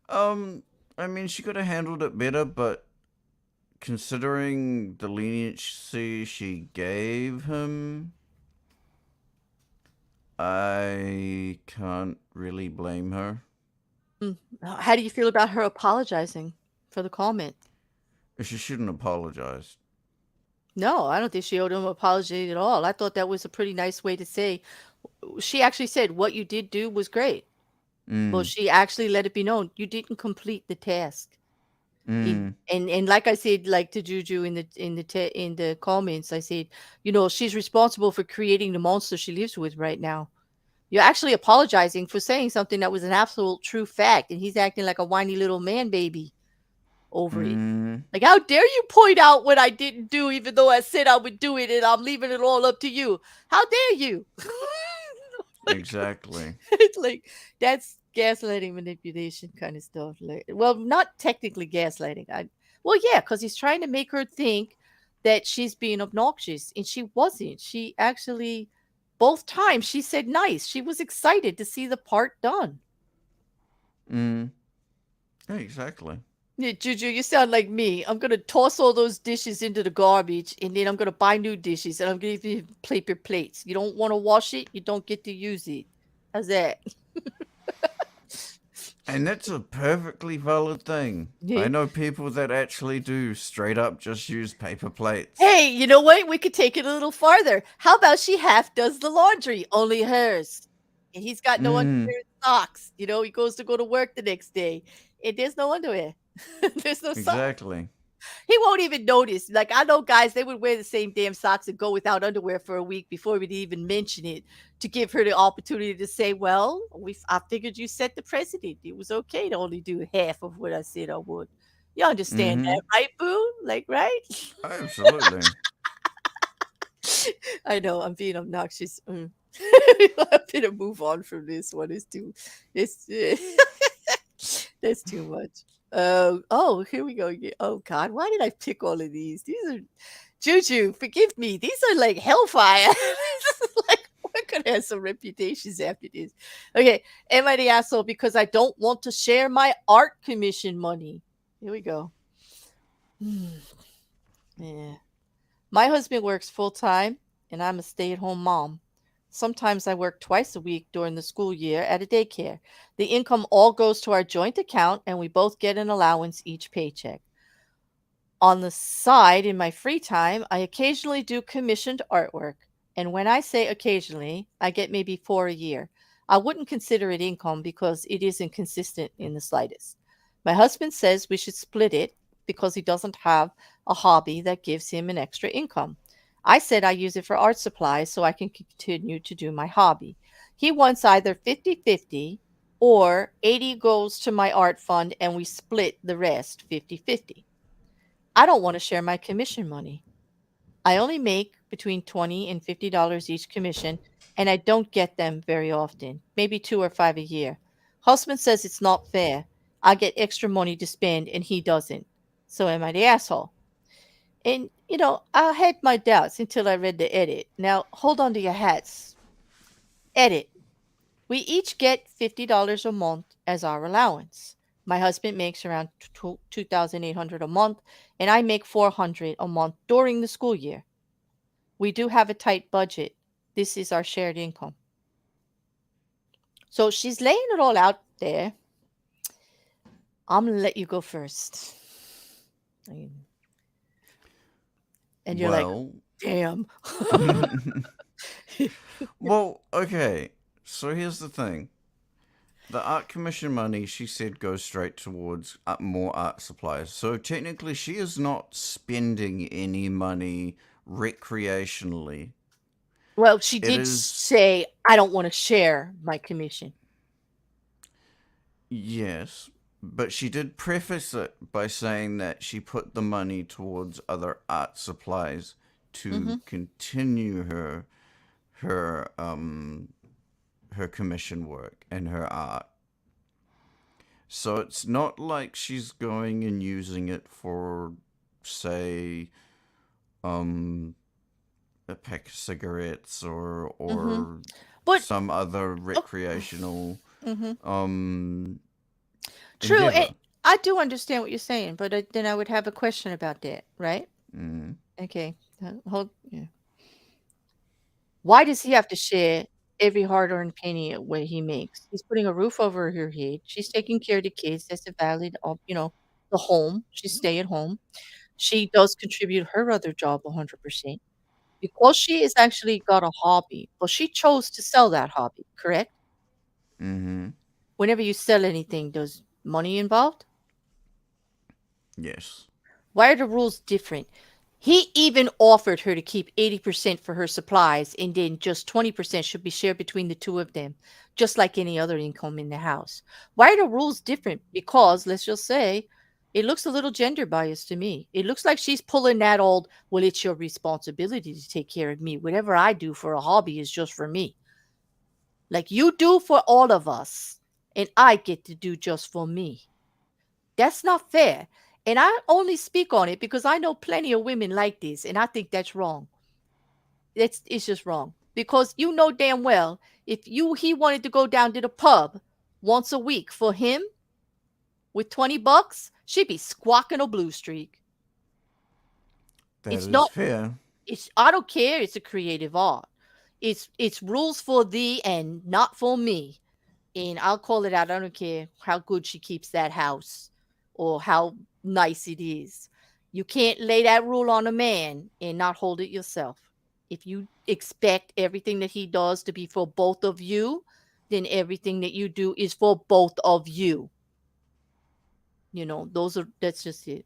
I mean, she could have handled it better, but considering the leniency she gave him, I can't really blame her. How do you feel about her apologizing for the comment? She shouldn't apologize. No, I don't think she owed him an apology at all. I thought that was a pretty nice way to say. She actually said what you did do was great. Well, she actually let it be known you didn't complete the task. And like I said, like to Juju in the comments, I said, she's responsible for creating the monster she lives with right now. You're actually apologizing for saying something that was an absolute true fact, and he's acting like a whiny little man baby over it. Like, how dare you point out what I didn't do, even though I said I would do it, and I'm leaving it all up to you? How dare you? Exactly. It's like that's gaslighting, manipulation kind of stuff. Like, well, not technically gaslighting. Yeah, because he's trying to make her think that she's being obnoxious, and she wasn't. She actually, both times, she said nice. She was excited to see the part done. Yeah, exactly. Yeah, Juju, you sound like me. I'm gonna toss all those dishes into the garbage, and then I'm gonna buy new dishes, and I'm gonna give you paper plates. You don't want to wash it, you don't get to use it. How's that? And that's a perfectly valid thing. Yeah. I know people that actually do straight up just use paper plates. Hey, you know what? We could take it a little farther. How about she half does the laundry, only hers, and he's got no underwear and socks. He goes to go to work the next day, and there's no underwear. There's no socks. Exactly. He won't even notice. Like, I know guys, they would wear the same damn socks and go without underwear for a week before we'd even mention it to give her the opportunity to say, well, I figured you set the precedent. It was okay to only do half of what I said I would. You understand that, right, Boo? Like, right? Absolutely. I know, I'm being obnoxious. I'm gonna move on from this one. That's too much. Here we go again. Oh God, why did I pick all of these? These are Juju. Forgive me. These are like hellfire. This is like we're gonna have some reputations after this. Okay, am I the asshole because I don't want to share my art commission money? Here we go. Yeah, my husband works full time, and I'm a stay-at-home mom. Sometimes I work twice a week during the school year at a daycare. The income all goes to our joint account, and we both get an allowance each paycheck. On the side, in my free time, I occasionally do commissioned artwork. And when I say occasionally, I get maybe 4 a year. I wouldn't consider it income because it isn't consistent in the slightest. My husband says we should split it because he doesn't have a hobby that gives him an extra income. I said I use it for art supplies so I can continue to do my hobby. He wants either 50-50 or 80 goes to my art fund and we split the rest 50-50. I don't want to share my commission money. I only make between $20 and $50 each commission, and I don't get them very often, maybe 2 or 5 a year. Husband says it's not fair. I get extra money to spend, and he doesn't. So am I the asshole? And, I had my doubts until I read the edit. Now, hold on to your hats. Edit. We each get $50 a month as our allowance. My husband makes around $2,800 a month, and I make $400 a month during the school year. We do have a tight budget. This is our shared income. So she's laying it all out there. I'm going to let you go first. And you're like, damn. Well, okay. So here's the thing. The art commission money, she said, goes straight towards more art supplies. So technically, she is not spending any money recreationally. Well, she did say, I don't want to share my commission. Yes, but she did preface it by saying that she put the money towards other art supplies to continue her commission work and her art. So it's not like she's going and using it for, say, a pack of cigarettes or some other recreational True. endeavor. I do understand what you're saying, but then I would have a question about that, right? Mm. Okay. Why does he have to share every hard-earned penny what he makes? He's putting a roof over her head. She's taking care of the kids. That's a valid, the home. She stay at home. She does contribute her other job 100%. Because she has actually got a hobby. Well, she chose to sell that hobby, correct? Mm-hmm. Whenever you sell anything, there's money involved? Yes. Why are the rules different? He even offered her to keep 80% for her supplies, and then just 20% should be shared between the two of them, just like any other income in the house. Why are the rules different? Because, let's just say, it looks a little gender biased to me. It looks like she's pulling that old, well, it's your responsibility to take care of me. Whatever I do for a hobby is just for me. Like you do for all of us, and I get to do just for me. That's not fair. And I only speak on it because I know plenty of women like this, and I think that's wrong. It's just wrong. Because you know damn well, if he wanted to go down to the pub once a week for him with $20, she'd be squawking a blue streak. That It's is not fair. I don't care, it's a creative art. It's rules for thee and not for me. And I'll call it out. I don't care how good she keeps that house or how nice it is. You can't lay that rule on a man and not hold it yourself. If you expect everything that he does to be for both of you, then everything that you do is for both of you. That's just it.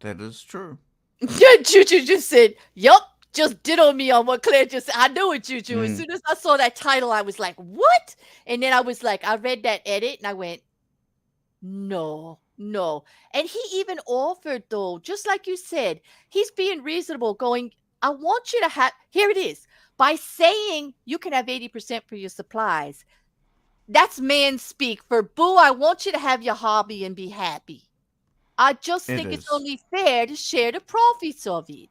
That is true. Juju just said, yup, just ditto me on what Claire just said. I knew it, Juju. As soon as I saw that title, I was like, what? And then I was like, I read that edit and I went, no. And he even offered, though, just like you said, he's being reasonable, going, I want you to have, here it is. By saying you can have 80% for your supplies, that's man speak for, boo, I want you to have your hobby and be happy. I just think it's only fair to share the profits of it.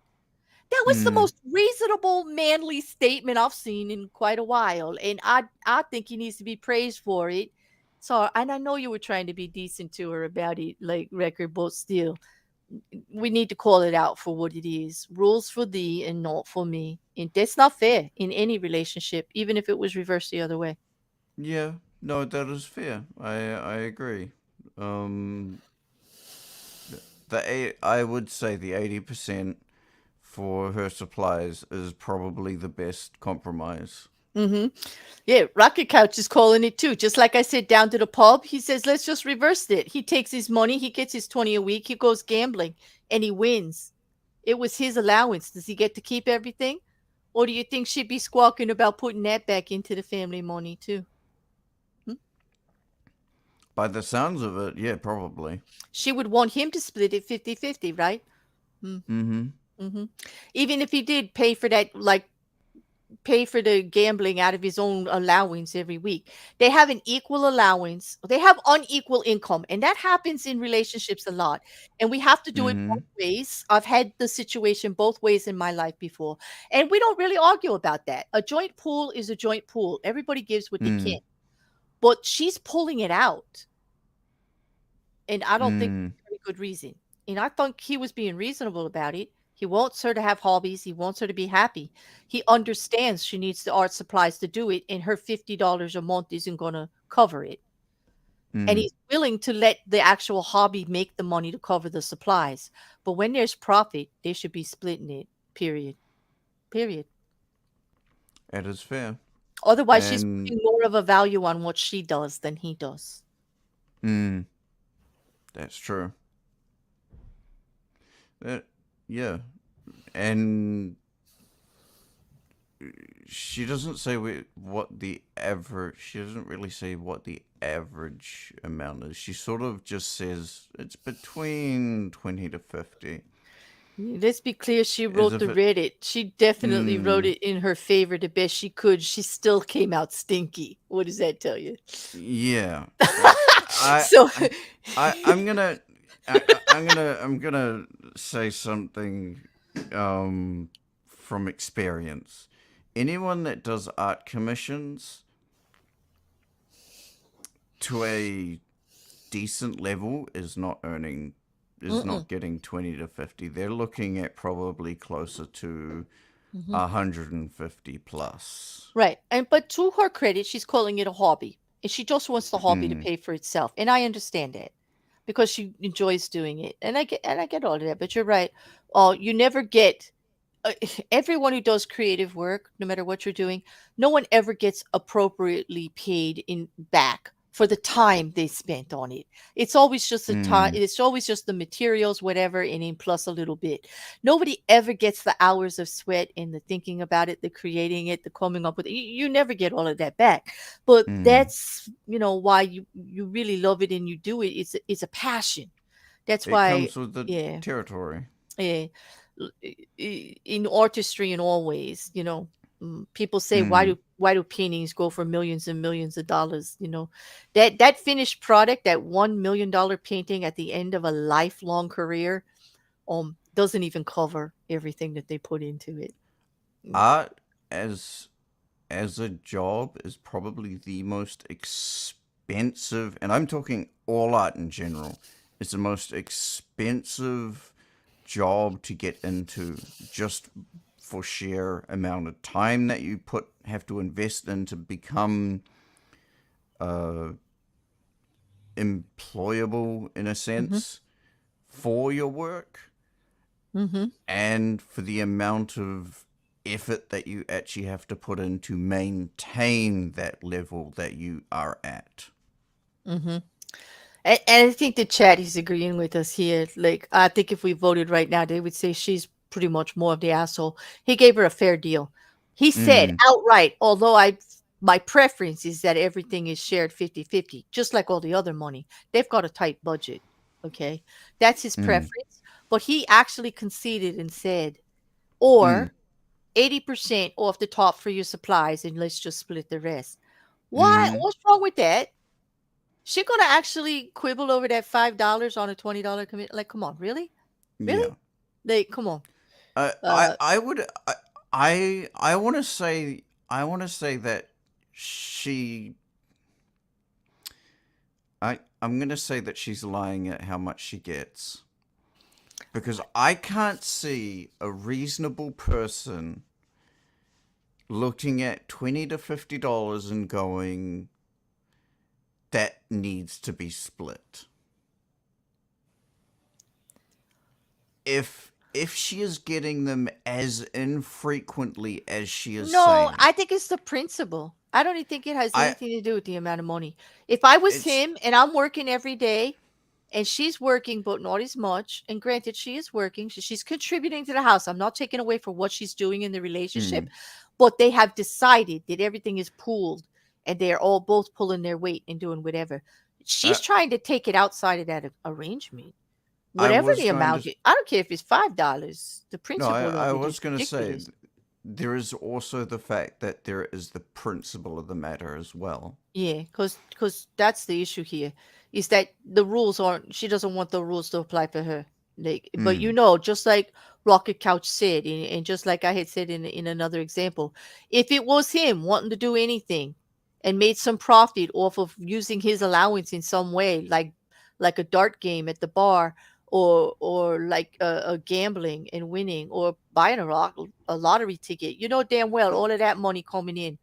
That was the most reasonable, manly statement I've seen in quite a while. And I think he needs to be praised for it. So, and I know you were trying to be decent to her about it, like Rekkr, but still, we need to call it out for what it is. Rules for thee and not for me. And that's not fair in any relationship, even if it was reversed the other way. Yeah, no, that is fair. I agree. Um, I would say the 80% for her supplies is probably the best compromise. Mm-hmm. Yeah, Rocket Couch is calling it too. Just like I said, down to the pub, he says, let's just reverse it. He takes his money, he gets his 20 a week, he goes gambling, and he wins. It was his allowance. Does he get to keep everything? Or do you think she'd be squawking about putting that back into the family money too? By the sounds of it, yeah, probably. She would want him to split it 50-50, right? Mm-hmm. Mm-hmm. Even if he did pay for that, like pay for the gambling out of his own allowance every week. They have an equal allowance. They have unequal income, and that happens in relationships a lot. And we have to do it Mm-hmm. both ways. I've had the situation both ways in my life before, and we don't really argue about that. A joint pool is a joint pool. Everybody gives what they can, but she's pulling it out, and I don't think Mm. for a very good reason. And I think he was being reasonable about it. He wants her to have hobbies. He wants her to be happy. He understands she needs the art supplies to do it, and her $50 a month isn't going to cover it. And Mm. he's willing to let the actual hobby make the money to cover the supplies. But when there's profit, they should be splitting it. Period. Period. It is fair. Otherwise, she's And putting more of a value on what she does than he does. that's true. Yeah. And she doesn't say what the average. She doesn't really say what the average amount is. She sort of just says it's between 20 to 50. Let's be clear, she As wrote if the it. Reddit. She definitely wrote it in her favor the best she could. She still came out stinky. What does that tell you? Yeah. I. So I'm gonna. I'm gonna say something. From experience. Anyone that does art commissions to a decent level is not getting 20 to 50. They're looking at probably closer to 150 plus. right. But to her credit, she's calling it a hobby. And she just wants the hobby to pay for itself. And I understand that because she enjoys doing it. And I get all of that, but you're right. You never get everyone who does creative work, no matter what you're doing, no one ever gets appropriately paid in back for the time they spent on it. It's always just the time. It's always just the materials, whatever, and then plus a little bit. Nobody ever gets the hours of sweat and the thinking about it, the creating it, the coming up with it. You never get all of that back. But that's why you really love it and you do it. It's a passion. That's It why comes with the territory. yeah, in artistry in all ways, people say why do paintings go for millions and millions of dollars? That finished product, that $1 million painting at the end of a lifelong career, doesn't even cover everything that they put into it. Art as a job is probably the most expensive, and I'm talking all art in general. It's the most expensive job to get into, just for sheer amount of time that you have to invest in to become employable in a sense for your work, and for the amount of effort that you actually have to put in to maintain that level that you are at. And I think the chat is agreeing with us here. Like, I think if we voted right now, they would say she's pretty much more of the asshole. He gave her a fair deal. He said outright, although my preference is that everything is shared 50-50, just like all the other money. They've got a tight budget. Okay. That's his preference. But he actually conceded and said, or 80% off the top for your supplies, and let's just split the rest. Why? What's wrong with that? She gonna actually quibble over that $5 on a $20 commit? Like, come on, really? Really? Yeah. Like, come on. I would I want to say that she I'm going to say that she's lying at how much she gets. Because I can't see a reasonable person looking at $20 to $50 and going, that needs to be split. If she is getting them as infrequently as she is No, saying, I think it's the principle. I don't even think it has I anything to do with the amount of money. If I was it's him and I'm working every day and she's working, but not as much, and granted, she is working, she's contributing to the house. I'm not taking away from what she's doing in the relationship, but they have decided that everything is pooled and they're all both pulling their weight and doing whatever. She's I, trying to take it outside of that arrangement. I Whatever was the going amount, to I don't care if it's $5. The no, principle I of it is was going to say ridiculous. there is also the fact that there is the principle of the matter as well. Yeah, because that's the issue here, is that the rules aren't. She doesn't want the rules to apply for her. Like, but Mm. just like Rocket Couch said, and just like I had said in another example, if it was him wanting to do anything and made some profit off of using his allowance in some way, like a dart game at the bar, or like a gambling and winning, or buying a lottery ticket, you know damn well all of that money coming in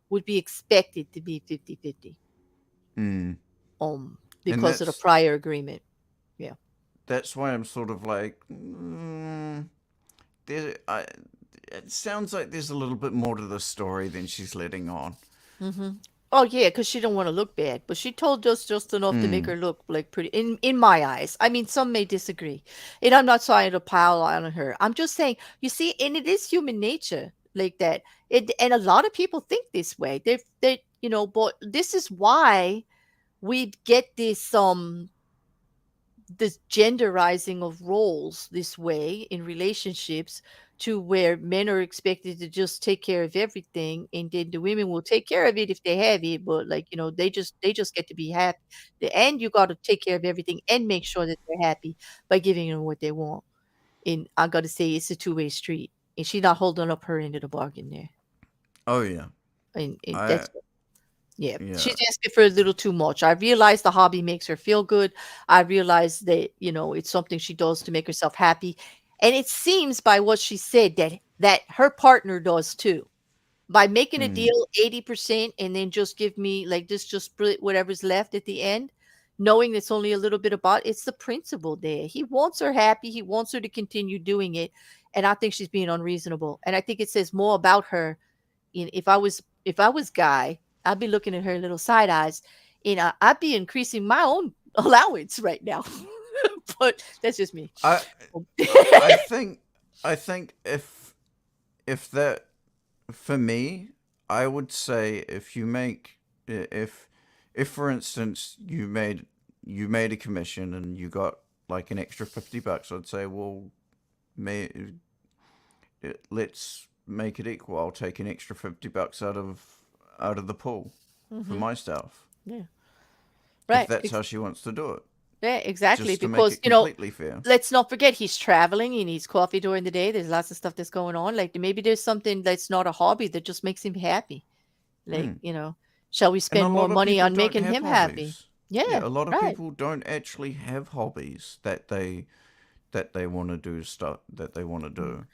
would be expected to be 50-50, Mm. And because of the prior agreement. Yeah. that's why I'm sort of like, there, it sounds like there's a little bit more to the story than she's letting on. Mm-hmm. Oh yeah, because she don't want to look bad, but she told us just enough to make Mm. her look like pretty. In my eyes, I mean, some may disagree, and I'm not trying to pile on her. I'm just saying, you see, and it is human nature like that. And a lot of people think this way. But this is why we get this genderizing of roles this way in relationships, to where men are expected to just take care of everything, and then the women will take care of it if they have it, but like, they just get to be happy. And you got to take care of everything and make sure that they're happy by giving them what they want. And I got to say, it's a two-way street, and she's not holding up her end of the bargain there. Oh yeah, And I that's Yeah, yeah. she's asking for a little too much. I realize the hobby makes her feel good. I realize that, it's something she does to make herself happy. And it seems by what she said that her partner does too. By making a Mm. deal 80% and then just give me like this, just split whatever's left at the end, knowing it's only a little bit about, it's the principle there. He wants her happy. He wants her to continue doing it. And I think she's being unreasonable. And I think it says more about her. If I was Guy, I'd be looking at her little side eyes, and I'd be increasing my own allowance right now. But that's just me. I I think if that for me, I would say if you make if for instance you made a commission and you got like an extra $50, I'd say, well, may let's make it equal. I'll take an extra $50 out of the pool for Hmm. my stuff Yeah, if right. that's how she wants to do it, Yeah, exactly. just to make Because it completely fair. let's not forget, he's traveling. He needs coffee during the day. There's lots of stuff that's going on. Like, maybe there's something that's not a hobby that just makes him happy. Like, Mm. shall we And a spend more lot of money people on don't making have him happy? hobbies. Yeah, Yeah, a lot of right. people don't actually have hobbies that they want to do stuff that they want to Mm. do.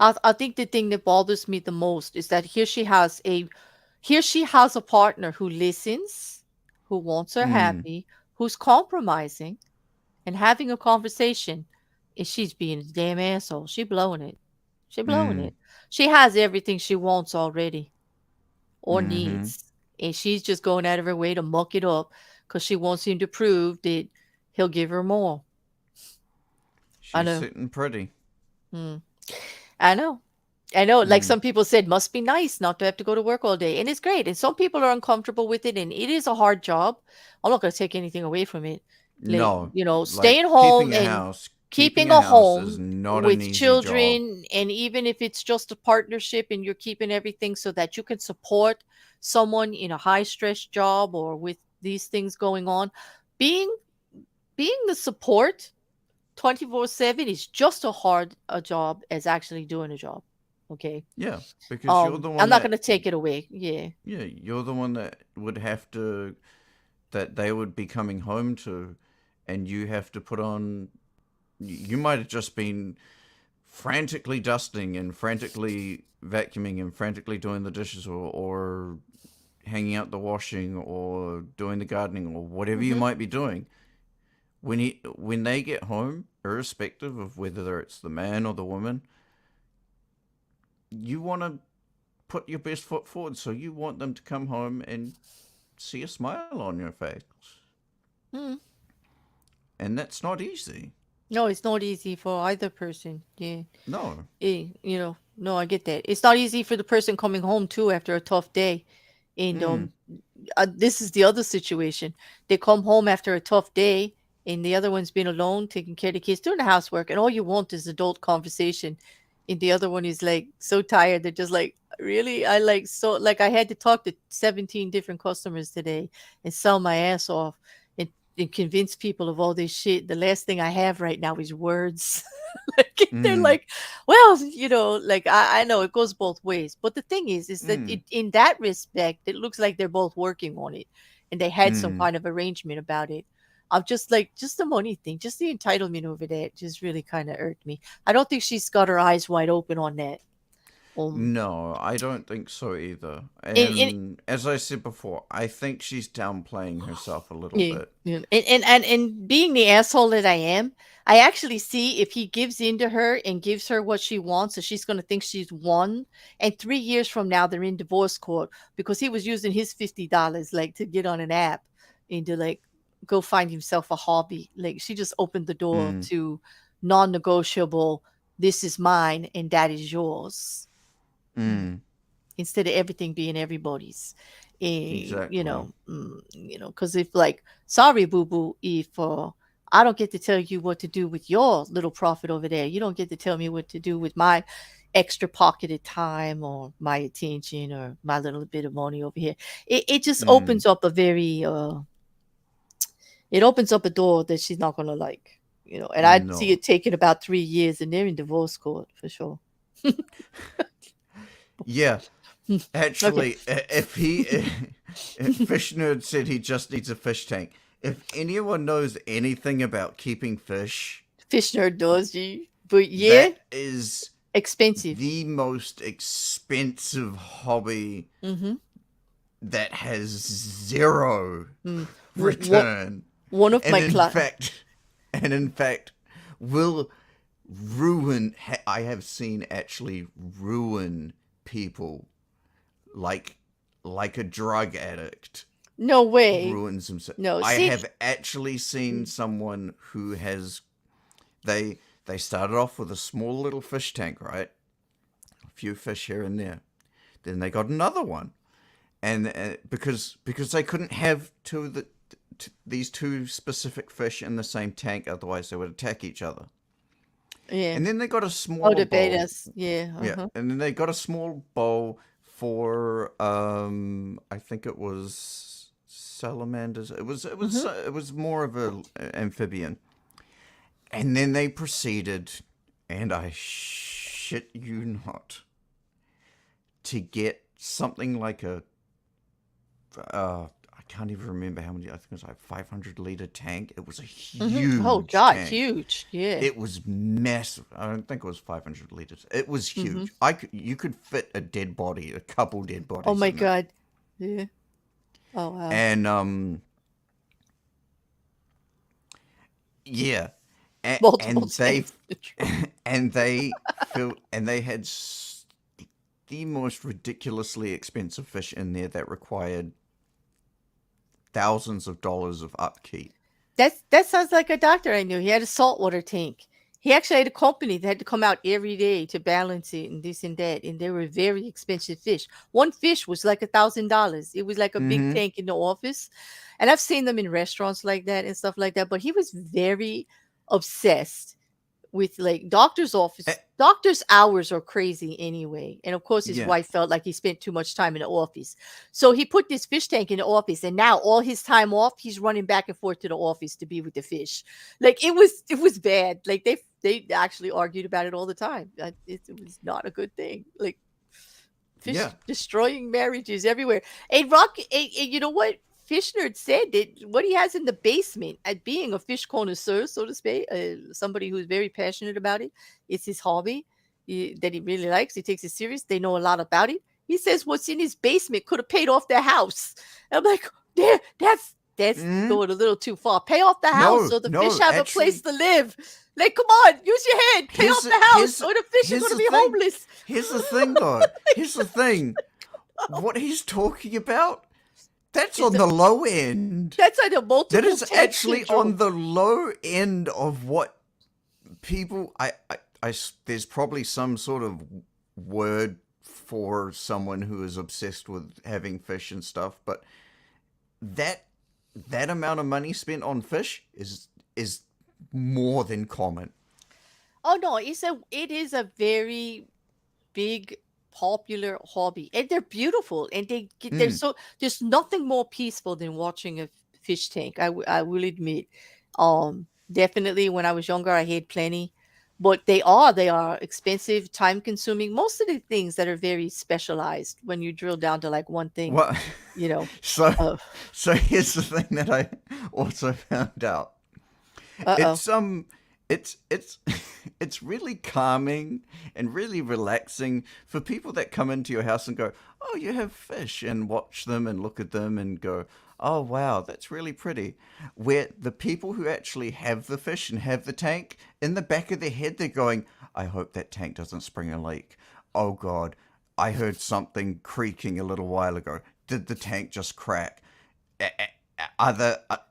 I think the thing that bothers me the most is that here she has a partner who listens, who wants her Mm. happy, who's compromising and having a conversation, and she's being a damn asshole. She blowing it. She blowing Mm. it. She has everything she wants already or Mm-hmm. needs, and she's just going out of her way to muck it up because she wants him to prove that he'll give her more. I She's know. sitting pretty. Mm. I know. I know, like Mm. some people said, must be nice not to have to go to work all day. And it's great. And some people are uncomfortable with it. And it is a hard job. I'm not going to take anything away from it. Like, No, like staying home and keeping keeping a a house is home not an with easy job. children. And even if it's just a partnership and you're keeping everything so that you can support someone in a high stress job or with these things going on, being the support 24/7 is just a hard a job as actually doing a job. Okay. Yeah, because you're the I'm one not gonna that take it away. Yeah. you're the one that would have to that they would be coming home to, and you have to put on you might have just been frantically dusting and frantically vacuuming and frantically doing the dishes or hanging out the washing or doing the gardening or whatever you might be doing. When they get home, irrespective of whether it's the man or the woman, you want to put your best foot forward. So you want them to come home and see a smile on your face. Mm. And that's not easy. No, it's not easy for either person. Yeah. No. No, I get that. It's not easy for the person coming home too after a tough day. And this is the other situation. They come home after a tough day, and the other one's been alone, taking care of the kids, doing the housework, and all you want is adult conversation. And the other one is like so tired, they're just like, really? I had to talk to 17 different customers today and sell my ass off and convince people of all this shit. The last thing I have right now is words. They're like, well, I know it goes both ways. But the thing is that in that respect, it looks like they're both working on it. And they had some kind of arrangement about it. I'm just the money thing, just the entitlement over that just really kind of irked me. I don't think she's got her eyes wide open on that. No, I don't think so either. And as I said before, I think she's downplaying herself a little bit. Yeah. And being the asshole that I am, I actually see if he gives in to her and gives her what she wants, so she's going to think she's won. And 3 years from now, they're in divorce court because he was using his $50 to get on an app and to go find himself a hobby. She just opened the door to non-negotiable. This is mine and that is yours. Instead of everything being everybody's. Exactly. Because if sorry, boo-boo, if I don't get to tell you what to do with your little profit over there, you don't get to tell me what to do with my extra pocketed time or my attention or my little bit of money over here. It just opens up a very it opens up a door that she's not gonna like, and I see it taking about 3 years, and they're in divorce court for sure. Yeah, actually, if Fish Nerd said he just needs a fish tank, if anyone knows anything about keeping Fish Nerd does, but yeah, that is expensive. The most expensive hobby that has zero return. One of my clients, in fact, will ruin. I have seen actually ruin people like a drug addict. No way. Ruins himself. No, I have actually seen someone who has. They started off with a small little fish tank, right? A few fish here and there. Then they got another one, and because they couldn't have these two specific fish in the same tank, otherwise they would attack each other. Yeah. And then they got a small bowl. Betas. Yeah. Yeah. And then they got a small bowl for I think it was salamanders. It was more of a amphibian. And then they proceeded, and I shit you not, to get something like a I can't even remember how many. I think it was like 500-liter tank. It was a huge. Oh God, tank. Huge! Yeah. It was massive. I don't think it was 500 liters. It was huge. You could fit a dead body, a couple dead bodies. Oh my God. Yeah. Oh wow. And yeah. And they had the most ridiculously expensive fish in there that required thousands of dollars of upkeep. That sounds like a doctor I knew. He had a saltwater tank. He actually had a company that had to come out every day to balance it and this and that. And they were very expensive fish. One fish was like $1,000. It was like a big tank in the office. And I've seen them in restaurants like that and stuff like that. But he was very obsessed with doctor's office. Doctor's hours are crazy anyway. And of course his wife felt like he spent too much time in the office. So he put this fish tank in the office, and now all his time off, he's running back and forth to the office to be with the fish. It was bad. They actually argued about it all the time. It was not a good thing. Fish destroying marriages everywhere. Hey, Rock, you know what? Fish Nerd said that what he has in the basement, at being a fish connoisseur, so to speak, somebody who's very passionate about it, it's his hobby that he really likes. He takes it serious. They know a lot about it. He says what's in his basement could have paid off their house. I'm like, that's going a little too far. Pay off the house so the fish have a place to live. Like, come on, use your head. Pay off the house or the fish are going to be homeless. Here's the thing, though. Here's the thing. What he's talking about, that's on the low end. That's on the multiple. That is actually on the low end of what people. There's probably some sort of word for someone who is obsessed with having fish and stuff, but that amount of money spent on fish is more than common. Oh no, it is a very big popular hobby, and they're beautiful, and there's nothing more peaceful than watching a fish tank. I will admit. Definitely when I was younger I had plenty, but they are expensive, time consuming. Most of the things that are very specialized when you drill down to like one thing. Well, so here's the thing that I also found out. It's really calming and really relaxing for people that come into your house and go, oh, you have fish, and watch them and look at them and go, oh, wow, that's really pretty. Where the people who actually have the fish and have the tank, in the back of their head, they're going, I hope that tank doesn't spring a leak. Oh, God, I heard something creaking a little while ago. Did the tank just crack?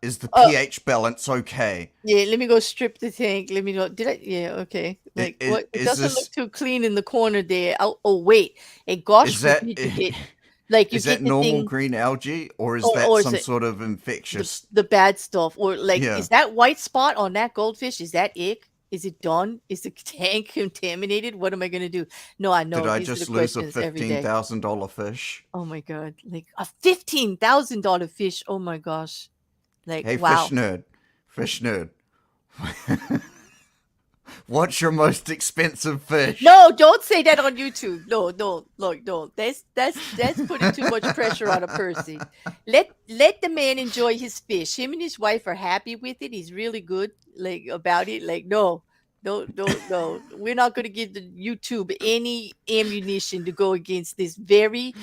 Is the pH balance okay? Yeah, let me go strip the tank. Let me know. Yeah, okay. Like, it doesn't look too clean in the corner there. Oh wait. And gosh, is that normal green algae, or is that some sort of infectious? The bad stuff, or like, is that white spot on that goldfish? Is that ick? Is it done? Is the tank contaminated? What am I going to do? No, I know. Did I just lose a $15,000 fish? Oh my God. Like a $15,000 fish. Oh my gosh. Like, hey, wow. Fish nerd. What's your most expensive fish? No, don't say that on YouTube. No, look, no. That's putting too much pressure on a person. Let the man enjoy his fish. Him and his wife are happy with it. He's really good, like, about it. Like, no. We're not going to give the YouTube any ammunition to go against this very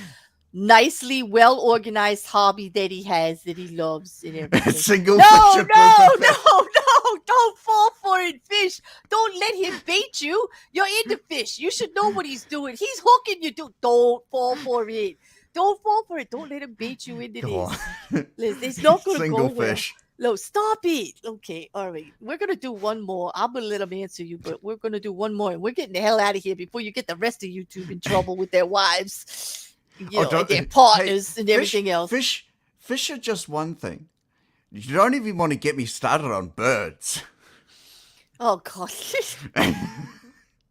nicely well organized hobby that he has, that he loves and everything. No, don't fall for it, fish. Don't let him bait you. You're into fish. You should know what he's doing. He's hooking you. Don't fall for it. Don't fall for it. Don't let him bait you into this. It's not going to go fish. Well. No, stop it. Okay, all right. We're going to do one more. I'm going to let him answer you, but we're going to do one more. And we're getting the hell out of here before you get the rest of YouTube in trouble with their wives. And their partners and everything else. Fish are just one thing. You don't even want to get me started on birds. Oh, God.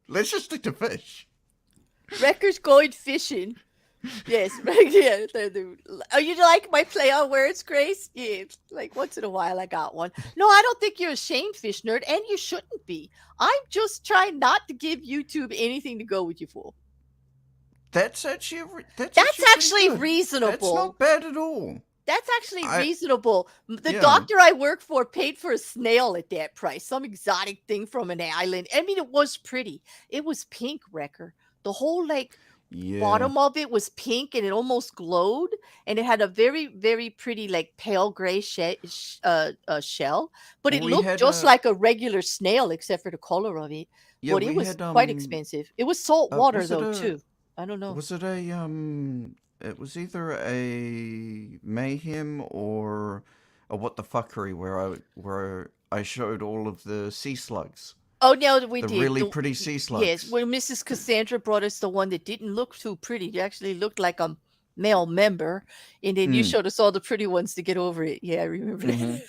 Let's just stick to fish. Rekkr's going fishing. Yes, yeah. Oh, you like my play on words, Grace? Yeah, like once in a while I got one. No, I don't think you're ashamed, fish nerd, and you shouldn't be. I'm just trying not to give YouTube anything to go with you for. That's actually reasonable. That's not bad at all. That's actually reasonable. The doctor I work for paid for a snail at that price, some exotic thing from an island. I mean, it was pretty. It was pink, Rekkr. The whole bottom of it was pink, and it almost glowed, and it had a very, very pretty pale gray shell. But it looked just like a regular snail, except for the color of it. Yeah, but it was quite expensive. It was salt water too. I don't know. Was it it was either a mayhem or a what the fuckery where I showed all of the sea slugs. Oh no, we did. The really pretty sea slugs. Yes, when Mrs. Cassandra brought us the one that didn't look too pretty. It actually looked like a male member, and then you showed us all the pretty ones to get over it. Yeah, I remember that.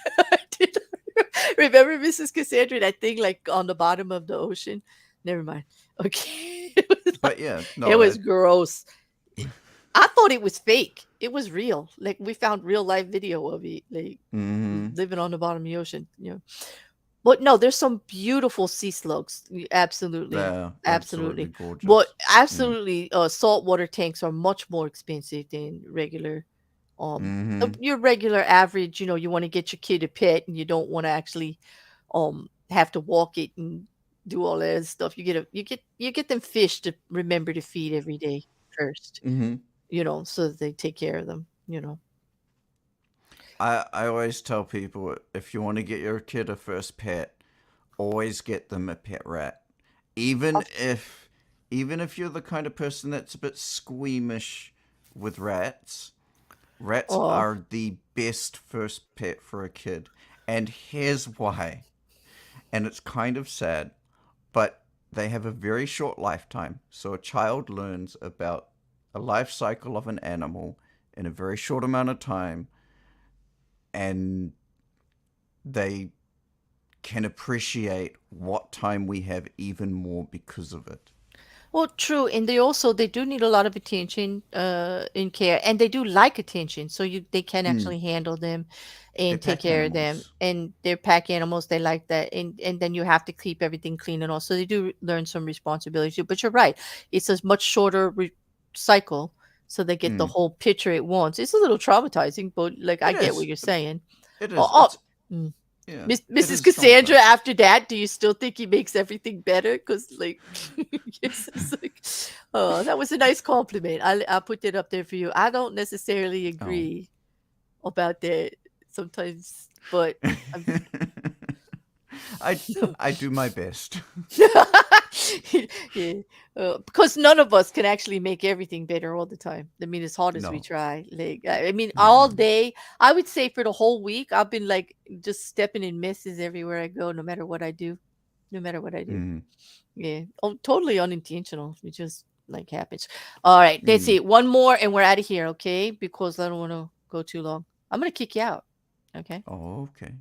Remember Mrs. Cassandra, that thing on the bottom of the ocean? Never mind. Okay. It was gross. I thought it was fake. It was real. We found real life video of it, living on the bottom of the ocean. But no, there's some beautiful sea slugs. Absolutely, absolutely gorgeous. But absolutely, saltwater tanks are much more expensive than regular Your regular average, you want to get your kid a pet and you don't want to actually have to walk it and do all that stuff. You get them fish to remember to feed every day first, so that they take care of them. I always tell people, if you want to get your kid a first pet, always get them a pet rat. Even if you're the kind of person that's a bit squeamish with rats Oh, are the best first pet for a kid. And here's why. And it's kind of sad, but they have a very short lifetime. So a child learns about a life cycle of an animal in a very short amount of time, and they can appreciate what time we have even more because of it. well, true, and they do need a lot of attention, in care, and they do like attention, so they can actually handle them They're and take pack care of them, animals. and they're pack animals. They like that, and then you have to keep everything clean and all. So they do learn some responsibility too. But you're right, it's a much shorter cycle, so they get the Mm. whole picture at once. It's a little traumatizing, but like I It get what is. you're saying. It Oh, is. oh, It's mm. yeah. It Mrs. is Cassandra, traumatizing. after that, do you still think he makes everything better? Because, like, it's just like, oh, that was a nice compliment. I'll put that up there for you. I don't necessarily Oh. agree about that sometimes, but I'm, I do my best. yeah, because none of us can actually make everything better all the time. I mean, as hard as we No. try, like, I mean, all No. day, I would say for the whole week, I've been like just stepping in messes everywhere I go, no matter what I do. No matter what I do. Mm. Yeah. Oh, totally unintentional. It just like happens. All right. Let's Mm. see. One more and we're out of here, okay? Because I don't want to go too long. I'm going to kick you out. Okay. Oh, okay.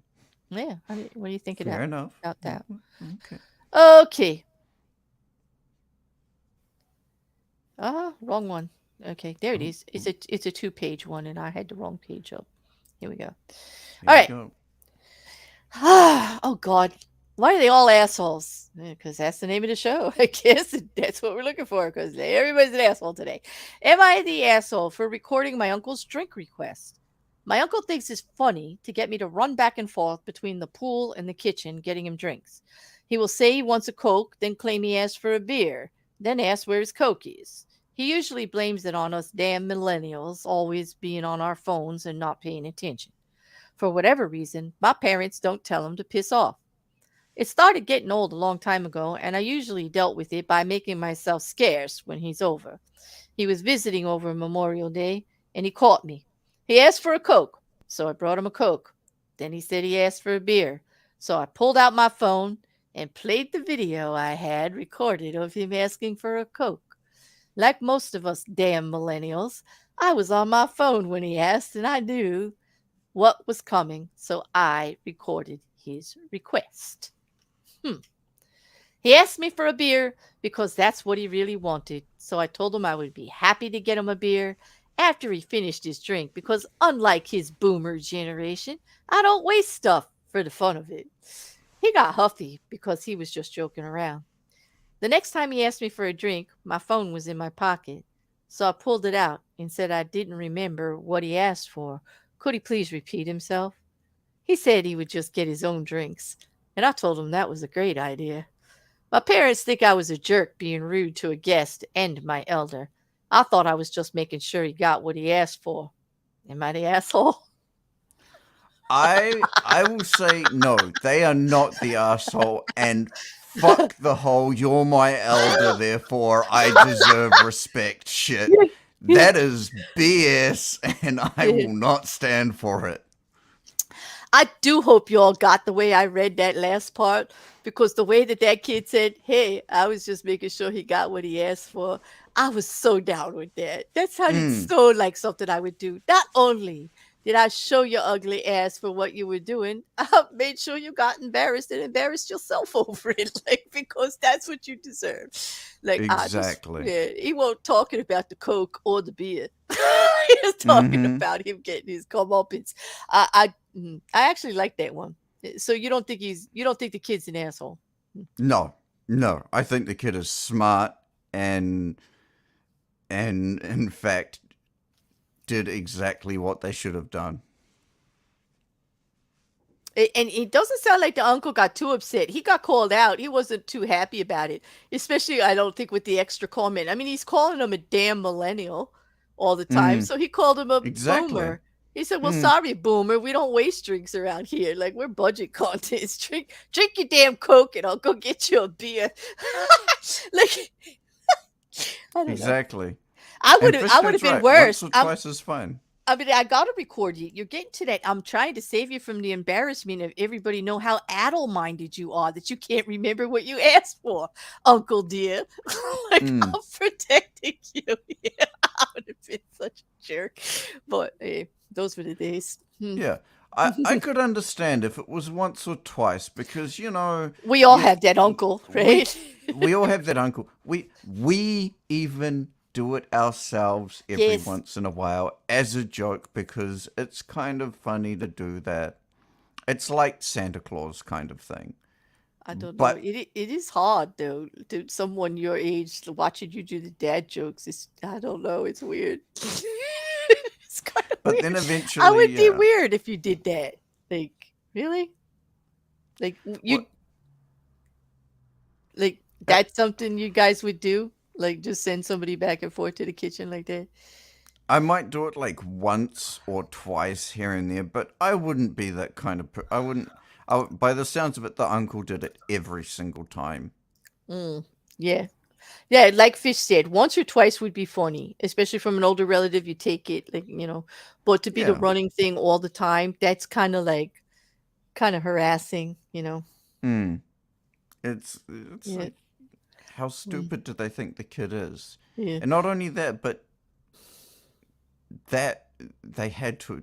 Yeah. What do you think of Fair that? enough. About that? Okay. Okay. Wrong one. Okay. There it Oh, is. It's a 2-page one and I had the wrong page up. Here we go. here All we right. go. Oh God. Why are they all assholes? Because that's the name of the show. I guess that's what we're looking for. Because everybody's an asshole today. Am I the asshole for recording my uncle's drink request? My uncle thinks it's funny to get me to run back and forth between the pool and the kitchen getting him drinks. He will say he wants a Coke, then claim he asked for a beer, then ask where his Coke is. He usually blames it on us damn millennials always being on our phones and not paying attention. For whatever reason, my parents don't tell him to piss off. It started getting old a long time ago, and I usually dealt with it by making myself scarce when he's over. He was visiting over Memorial Day, and he caught me. He asked for a Coke, so I brought him a Coke. Then he said he asked for a beer, so I pulled out my phone and played the video I had recorded of him asking for a Coke. Like most of us damn millennials, I was on my phone when he asked, and I knew what was coming, so I recorded his request. He asked me for a beer because that's what he really wanted, so I told him I would be happy to get him a beer after he finished his drink because, unlike his boomer generation, I don't waste stuff for the fun of it. He got huffy because he was just joking around. The next time he asked me for a drink, my phone was in my pocket, so I pulled it out and said I didn't remember what he asked for. Could he please repeat himself? He said he would just get his own drinks, and I told him that was a great idea. My parents think I was a jerk being rude to a guest and my elder. I thought I was just making sure he got what he asked for. Am I the asshole? I will say no. They are not the asshole, and fuck the whole "you're my elder, therefore I deserve respect" shit. That is BS, and I will not stand for it. I do hope you all got the way I read that last part because the way that kid said, "Hey, I was just making sure he got what he asked for," I was so down with that. That sounded so like something I would do. Not only did I show your ugly ass for what you were doing, I made sure you got embarrassed and embarrassed yourself over it, like because that's what you deserve. Like Exactly. he won't talking about the Coke or the beer. He's talking about him getting his comeuppance. I actually like that one. So you don't think the kid's an asshole? No, no. I think the kid is smart, and in fact, did exactly what they should have done. And it doesn't sound like the uncle got too upset. He got called out. He wasn't too happy about it, especially I don't think with the extra comment. I mean, he's calling him a damn millennial all the time, so he called him a Exactly. boomer. He said, "Well, sorry, boomer, we don't waste drinks around here. Like we're budget contest. Drink your damn Coke, and I'll go get you a beer." Like, I don't know. Exactly. I would And have Frisco's been right. worse. Once or twice is fine. I mean, I gotta record you. You're getting to that. I'm trying to save you from the embarrassment of everybody know how addle-minded you are, that you can't remember what you asked for, Uncle dear. Like I'm protecting you. Yeah, I would have been such a jerk. But hey, those were the days. Yeah. I could understand if it was once or twice because, you know... We all have that uncle, right? We all have that uncle. We even do it ourselves every once in a while as a joke because it's kind of funny to do that. It's like Santa Claus kind of thing. I don't know. It is hard though to someone your age watching you do the dad jokes. I don't know. It's weird. It's kind of But weird. then eventually, I would be weird if you did that. Like really? Like you? Like that's something you guys would do? Like just send somebody back and forth to the kitchen like that? I might do it like once or twice here and there, but I wouldn't be that kind of. I wouldn't. By the sounds of it, the uncle did it every single time. Yeah. Yeah, like Fish said, once or twice would be funny, especially from an older relative. You take it, like, but to be the running thing all the time, that's kind of harassing, It's like, how stupid do they think the kid is? Yeah. And not only that, but that they had to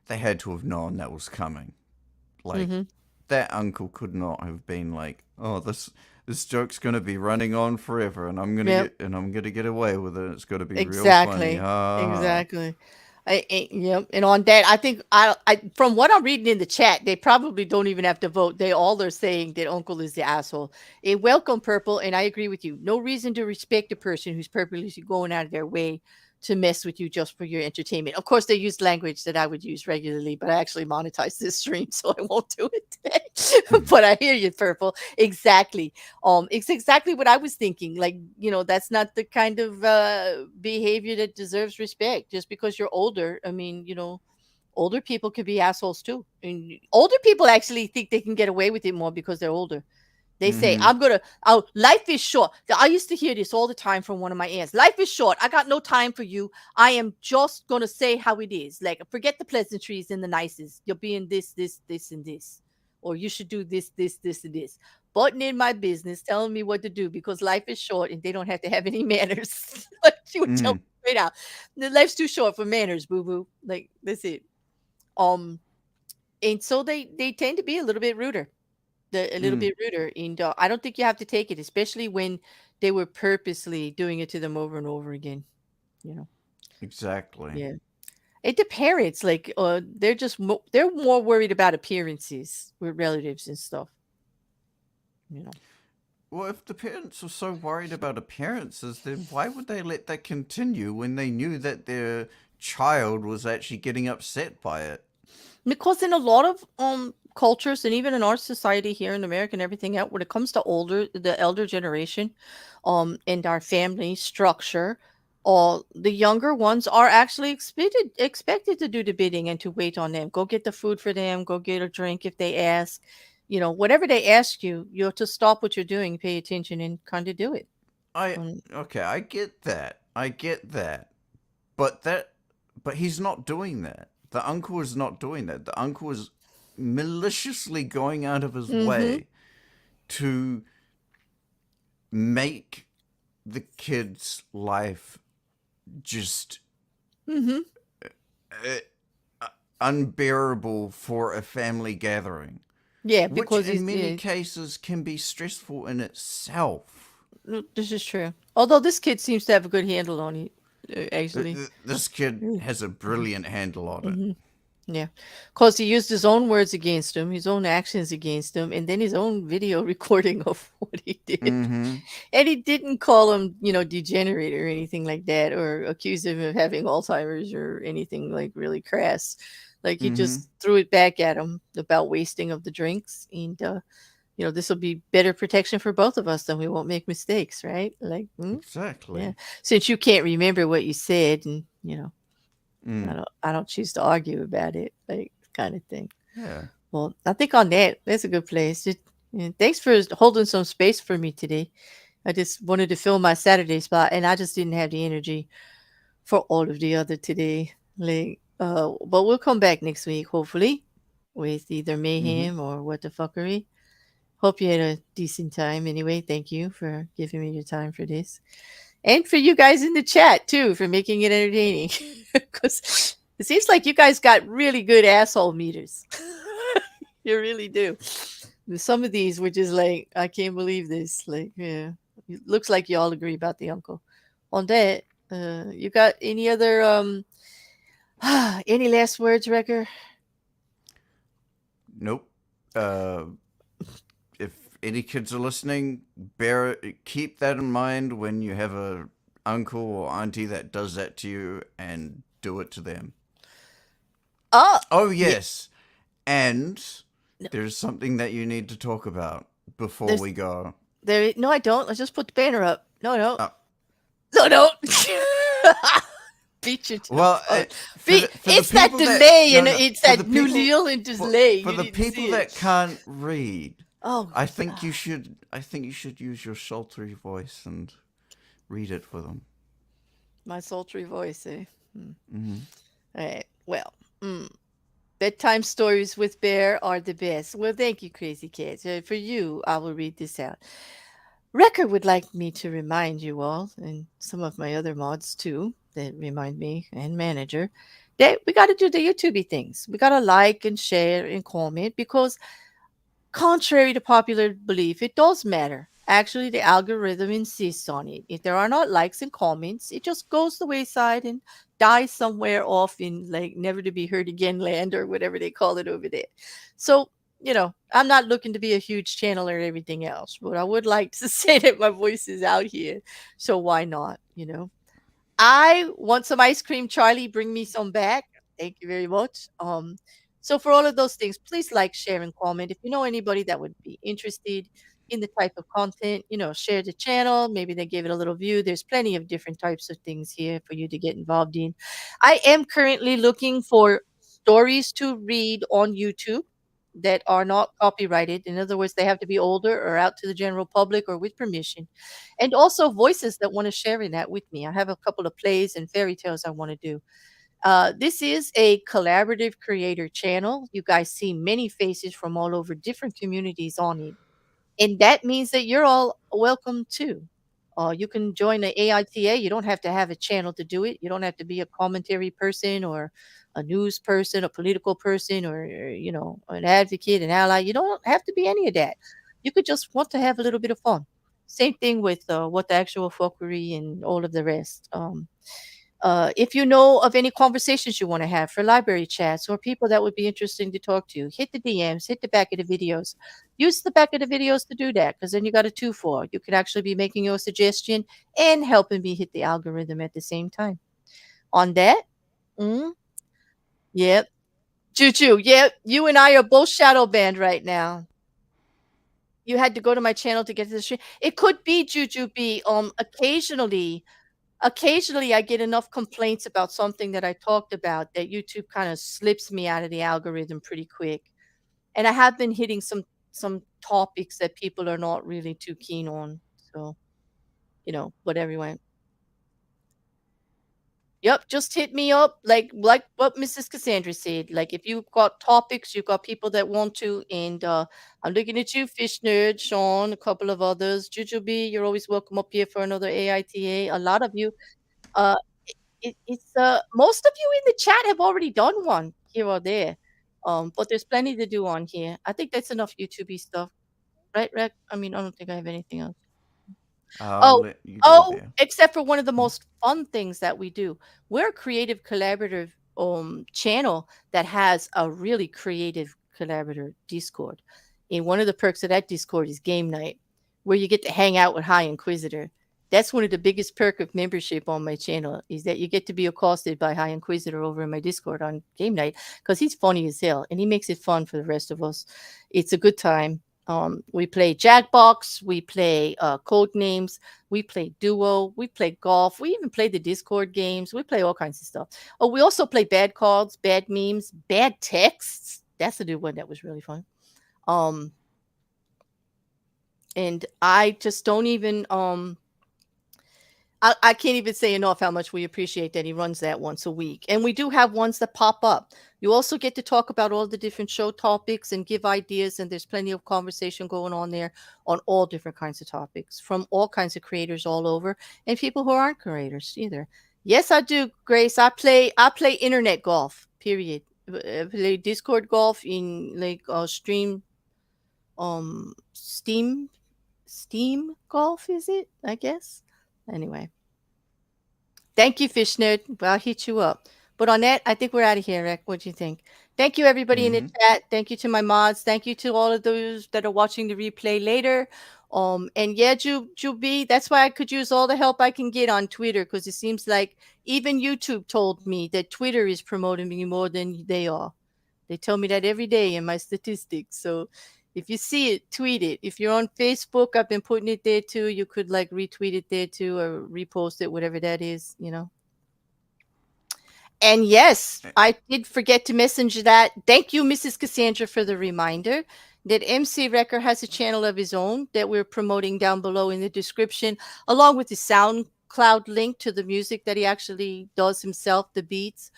have known that was coming. Like that uncle could not have been like, oh, this joke's gonna be running on forever, and I'm gonna get away with it. It's gonna be real funny. Exactly. And on that, I think I from what I'm reading in the chat, they probably don't even have to vote. They all are saying that Uncle is the asshole. Welcome, Purple, and I agree with you. No reason to respect a person who's purposely going out of their way to mess with you just for your entertainment. Of course, they use language that I would use regularly, but I actually monetize this stream, so I won't do it today. But I hear you, Purple. Exactly. It's exactly what I was thinking. Like, that's not the kind of behavior that deserves respect. Just because you're older, I mean, older people could be assholes too. And older people actually think they can get away with it more because they're older. They say, life is short. I used to hear this all the time from one of my aunts. Life is short. I got no time for you. I am just going to say how it is. Like, forget the pleasantries and the nices. You're being this, this, this, and this. Or you should do this, this, this, and this. Butting in my business, telling me what to do because life is short and they don't have to have any manners. Like, she would tell me straight out. Life's too short for manners, boo-boo. Like, that's it. And so they tend to be a little bit ruder. A little bit ruder, and I don't think you have to take it, especially when they were purposely doing it to them over and over again. Exactly. Yeah, the parents, like, they're just they're more worried about appearances with relatives and stuff. Well, if the parents are so worried about appearances, then why would they let that continue when they knew that their child was actually getting upset by it? Because in a lot of cultures, and even in our society here in America and everything else, when it comes to the elder generation, and our family structure, the younger ones are actually expected to do the bidding and to wait on them. Go get the food for them. Go get a drink if they ask. Whatever they ask you, you have to stop what you're doing, pay attention, and kind of do it. Okay, I get that. But he's not doing that. The uncle is not doing that. The uncle is maliciously going out of his way to make the kid's life just unbearable for a family gathering. Yeah, because which in many cases can be stressful in itself. This is true. Although this kid seems to have a good handle on it, actually. This kid has a brilliant handle on it. Yeah, because he used his own words against him, his own actions against him, and then his own video recording of what he did. Mm-hmm. And he didn't call him, degenerate or anything like that, or accuse him of having Alzheimer's or anything like really crass. Like he Mm-hmm. just threw it back at him about wasting of the drinks, and this will be better protection for both of us, then we won't make mistakes, right? Like, yeah. Exactly. Since you can't remember what you said, and I Mm. don't choose to argue about it, like kind of thing. Yeah. Well, I think on that's a good place. Thanks for holding some space for me today. I just wanted to fill my Saturday spot, and I just didn't have the energy for all of the other today. Like, but we'll come back next week, hopefully, with either Mm-hmm. mayhem or what the fuckery. Hope you had a decent time. Anyway, thank you for giving me your time for this, and for you guys in the chat too for making it entertaining. Because it seems like you guys got really good asshole meters. You really do. Some of these were just like, I can't believe this. Like, yeah, it looks like you all agree about the uncle. On that, you got any other any last words, Rekkr? Nope. If any kids are listening, keep that in mind when you have a uncle or auntie that does that to you, and do it to them. Oh yeah. yes, and No, there's something that you need to talk about before there's we go. no, I don't. Let's just put the banner up. No. Oh, No. Beat you to the well, punch. for the It's that people delay, no, and no, it's for the that New people Zealand delay. for You the didn't people see that it. can't read, Oh, I think you should use your sultry voice and read it for them. my sultry voice, eh? Mm-hmm. All right. Well, bedtime stories with Bear are the best. Well, thank you, Crazy Cats. For you, I will read this out. Rekkr would like me to remind you all, and some of my other mods too, that remind me, and manager, that we got to do the YouTubey things. We got to like and share and comment, because contrary to popular belief, it does matter. Actually, the algorithm insists on it. If there are not likes and comments, it just goes the wayside and dies somewhere off in like never to be heard again land, or whatever they call it over there. So, I'm not looking to be a huge channel or everything else, but I would like to say that my voice is out here. So why not? I want some ice cream, Charlie. Bring me some back. Thank you very much. So for all of those things, please like, share, and comment. If you know anybody that would be interested in the type of content, share the channel. Maybe they give it a little view. There's plenty of different types of things here for you to get involved in. I am currently looking for stories to read on YouTube that are not copyrighted. In other words, they have to be older or out to the general public or with permission, and also voices that want to share in that with me. I have a couple of plays and fairy tales I want to do. This is a collaborative creator channel. You guys see many faces from all over different communities on it. And that means that you're all welcome too. You can join the AITA. You don't have to have a channel to do it. You don't have to be a commentary person or a news person, a political person, or, an advocate, an ally. You don't have to be any of that. You could just want to have a little bit of fun. Same thing with what the actual fuckery and all of the rest. If you know of any conversations you want to have for library chats or people that would be interesting to talk to, hit the DMs, hit the back of the videos. Use the back of the videos to do that, because then you got a 2-for. You could actually be making your suggestion and helping me hit the algorithm at the same time. On that, mm, yep. Choo choo, yep. You and I are both shadow banned right now. You had to go to my channel to get to the stream. It could be Juju B. Occasionally I get enough complaints about something that I talked about that YouTube kind of slips me out of the algorithm pretty quick. And I have been hitting some topics that people are not really too keen on. So, what everyone. Yep, just hit me up like what Mrs. Cassandra said. Like if you've got topics, you've got people that want to, and I'm looking at you, Fish Nerd, Sean, a couple of others. Jujubee, you're always welcome up here for another AITA. A lot of you. Uh it's most of you in the chat have already done one here or there. But there's plenty to do on here. I think that's enough YouTubey stuff, right, Rec? I mean, I don't think I have anything else. I'll Oh, let you go there. except for one of the most fun things that we do. We're a creative collaborative channel that has a really creative collaborator Discord. And one of the perks of that Discord is game night, where you get to hang out with High Inquisitor. That's one of the biggest perk of membership on my channel, is that you get to be accosted by High Inquisitor over in my Discord on game night, because he's funny as hell and he makes it fun for the rest of us. It's a good time. We play Jackbox, we play code names, we play Duo, we play golf, we even play the Discord games, we play all kinds of stuff. Oh, we also play bad cards, bad memes, bad texts. That's a new one that was really fun. And I just don't even I can't even say enough how much we appreciate that he runs that once a week. And we do have ones that pop up. You also get to talk about all the different show topics and give ideas. And there's plenty of conversation going on there on all different kinds of topics from all kinds of creators all over, and people who aren't creators either. Yes, I do, Grace. I play internet golf, period. I play Discord golf in like Steam golf, is it? I guess. Anyway, thank you, Fish Nerd. I'll hit you up. But on that, I think we're out of here, Rick. What do you think? Thank you, everybody in the chat. Thank you to my mods. Thank you to all of those that are watching the replay later. And yeah, Juby, that's why I could use all the help I can get on Twitter, because it seems like even YouTube told me that Twitter is promoting me more than they are. They tell me that every day in my statistics. So if you see it, tweet it. If you're on Facebook, I've been putting it there too. You could like retweet it there too, or repost it, whatever that is, you know. And yes, I did forget to message that. Thank you, Mrs. Cassandra, for the reminder that MC Rekkr has a channel of his own that we're promoting down below in the description, along with the SoundCloud link to the music that he actually does himself, the beats.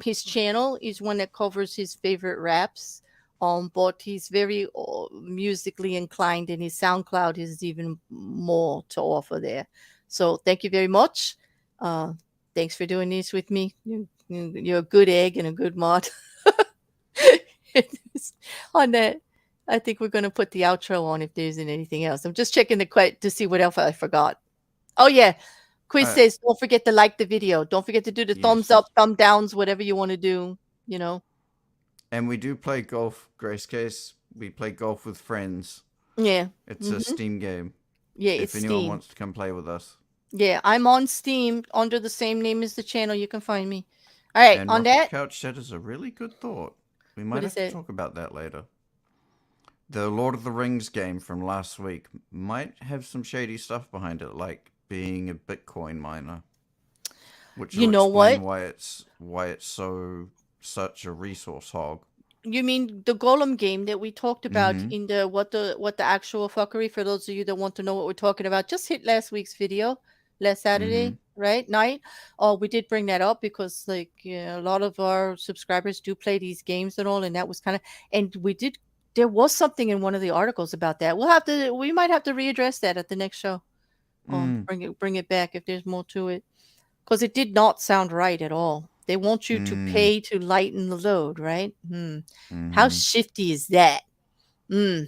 His channel is one that covers his favorite raps. But he's very musically inclined, and his SoundCloud is even more to offer there. So thank you very much. Thanks for doing this with me. You're a good egg and a good mod. On that, I think we're going to put the outro on if there isn't anything else. I'm just checking to see what else I forgot. Oh, yeah. Quiz says, don't forget to like the video. Don't forget to do the thumbs up, thumb downs, whatever you want to do, you know. And we do play golf, Grace Case. We play golf with friends. Yeah. It's a Steam game. Yeah, if it's anyone Steam. wants to come play with us. Yeah, I'm on Steam under the same name as the channel. You can find me. All right, and on Rocket that. Couch said is a really good thought. We might have to it? talk about that later. The Lord of the Rings game from last week might have some shady stuff behind it, like being a Bitcoin miner. Which you know what? Why it's such a resource hog. You mean the Golem game that we talked about in the what the actual fuckery? For those of you that want to know what we're talking about, just hit last week's video, last Saturday, right night. We did bring that up because like a lot of our subscribers do play these games and all, and that was kind of, and there was something in one of the articles about that. We might have to readdress that at the next show. Bring it back if there's more to it, because it did not sound right at all. They want you to pay to lighten the load, right? How shifty is that? I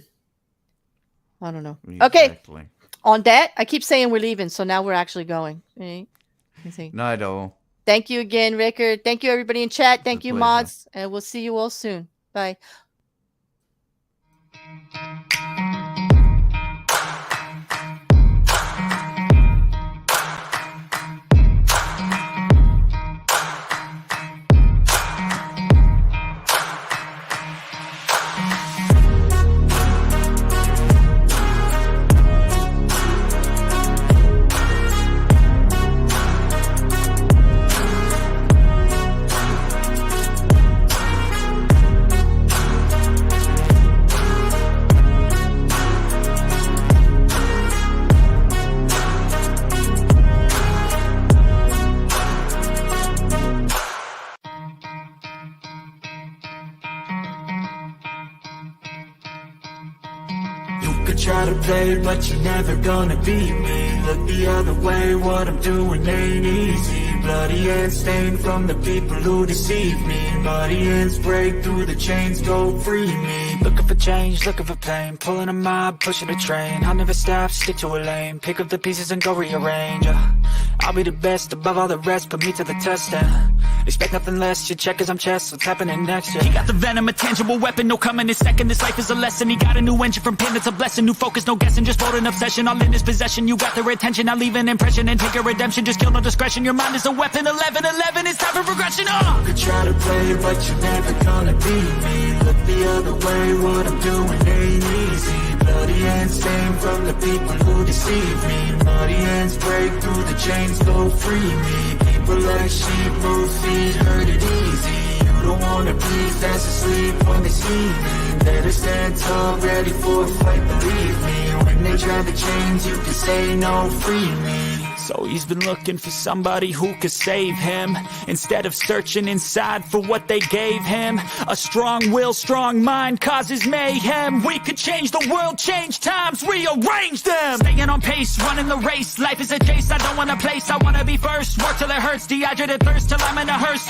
don't know. Exactly. Okay. On that, I keep saying we're leaving, so now we're actually going. Right? Night all. Thank you again, Rekkr. Thank you, everybody in chat. Thank you, mods. And we'll see you all soon. Bye. Try to play, but you're never gonna beat me. Look the other way, what I'm doing ain't easy. Bloody hands stained from the people who deceive me. Muddy hands break through the chains, go free me. Looking for change, looking for pain, pulling a mob, pushing a train. I'll never stop, stick to a lane, pick up the pieces and go rearrange. I'll be the best above all the rest, put me to the test and expect nothing less. Your check is I'm chess, what's happening next? Yeah. He got the venom, a tangible weapon, no coming in second. This life is a lesson. He got a new engine from pain, it's a blessing. New focus, no guessing, just vote an obsession. All in his possession, you got their attention. I'll leave an impression and take a redemption. Just kill no discretion. Your mind is a weapon. 11-11, it's time for progression. You could try to play, but you're never gonna beat me. Look the other way, what I'm doing ain't easy. Bloody hands stained from the people who deceive me. Muddy hands break through the chains, go free me. People like sheep move feet, hurt it easy. You don't wanna be fast asleep when they see me. Better stand tall, ready for a fight, believe me. When they try the chains, you can say no, free me. So he's been looking for somebody who could save him, instead of searching inside for what they gave him. A strong will, strong mind causes mayhem. We could change the world, change times, rearrange them. Staying on pace, running the race. Life is a chase, I don't want a place. I wanna be first, work till it hurts. Dehydrated thirst till I'm in a hearse.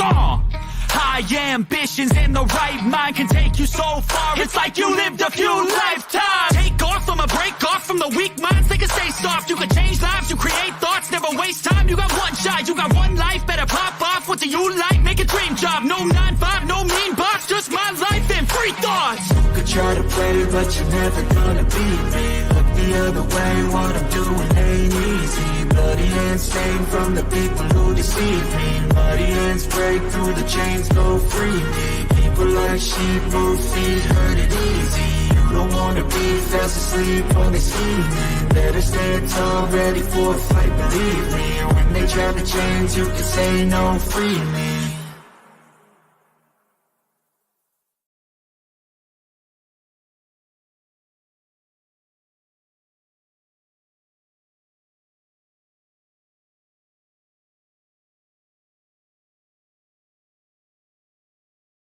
High ambitions and the right mind can take you so far. It's like you lived a few lifetimes. Take off, I'ma break off from the weak minds. They can stay soft, you can change lives, you create thoughts. Never waste time, you got one shot, you got one life. Better pop off, what do you like? Make a dream job, no 9-5, no mean boss. Just my life and free thoughts. You could try to play, but you're never gonna beat me. Look the other way, what I'm doing ain't easy. Bloody hands stained from the people who deceive me. Muddy hands break through the chains, go free me. People like sheep move feet, hurt it easy. You don't wanna be fast asleep when they see me. Better stand tall, ready for a fight, believe me. When they try the chains, you can say no, free me.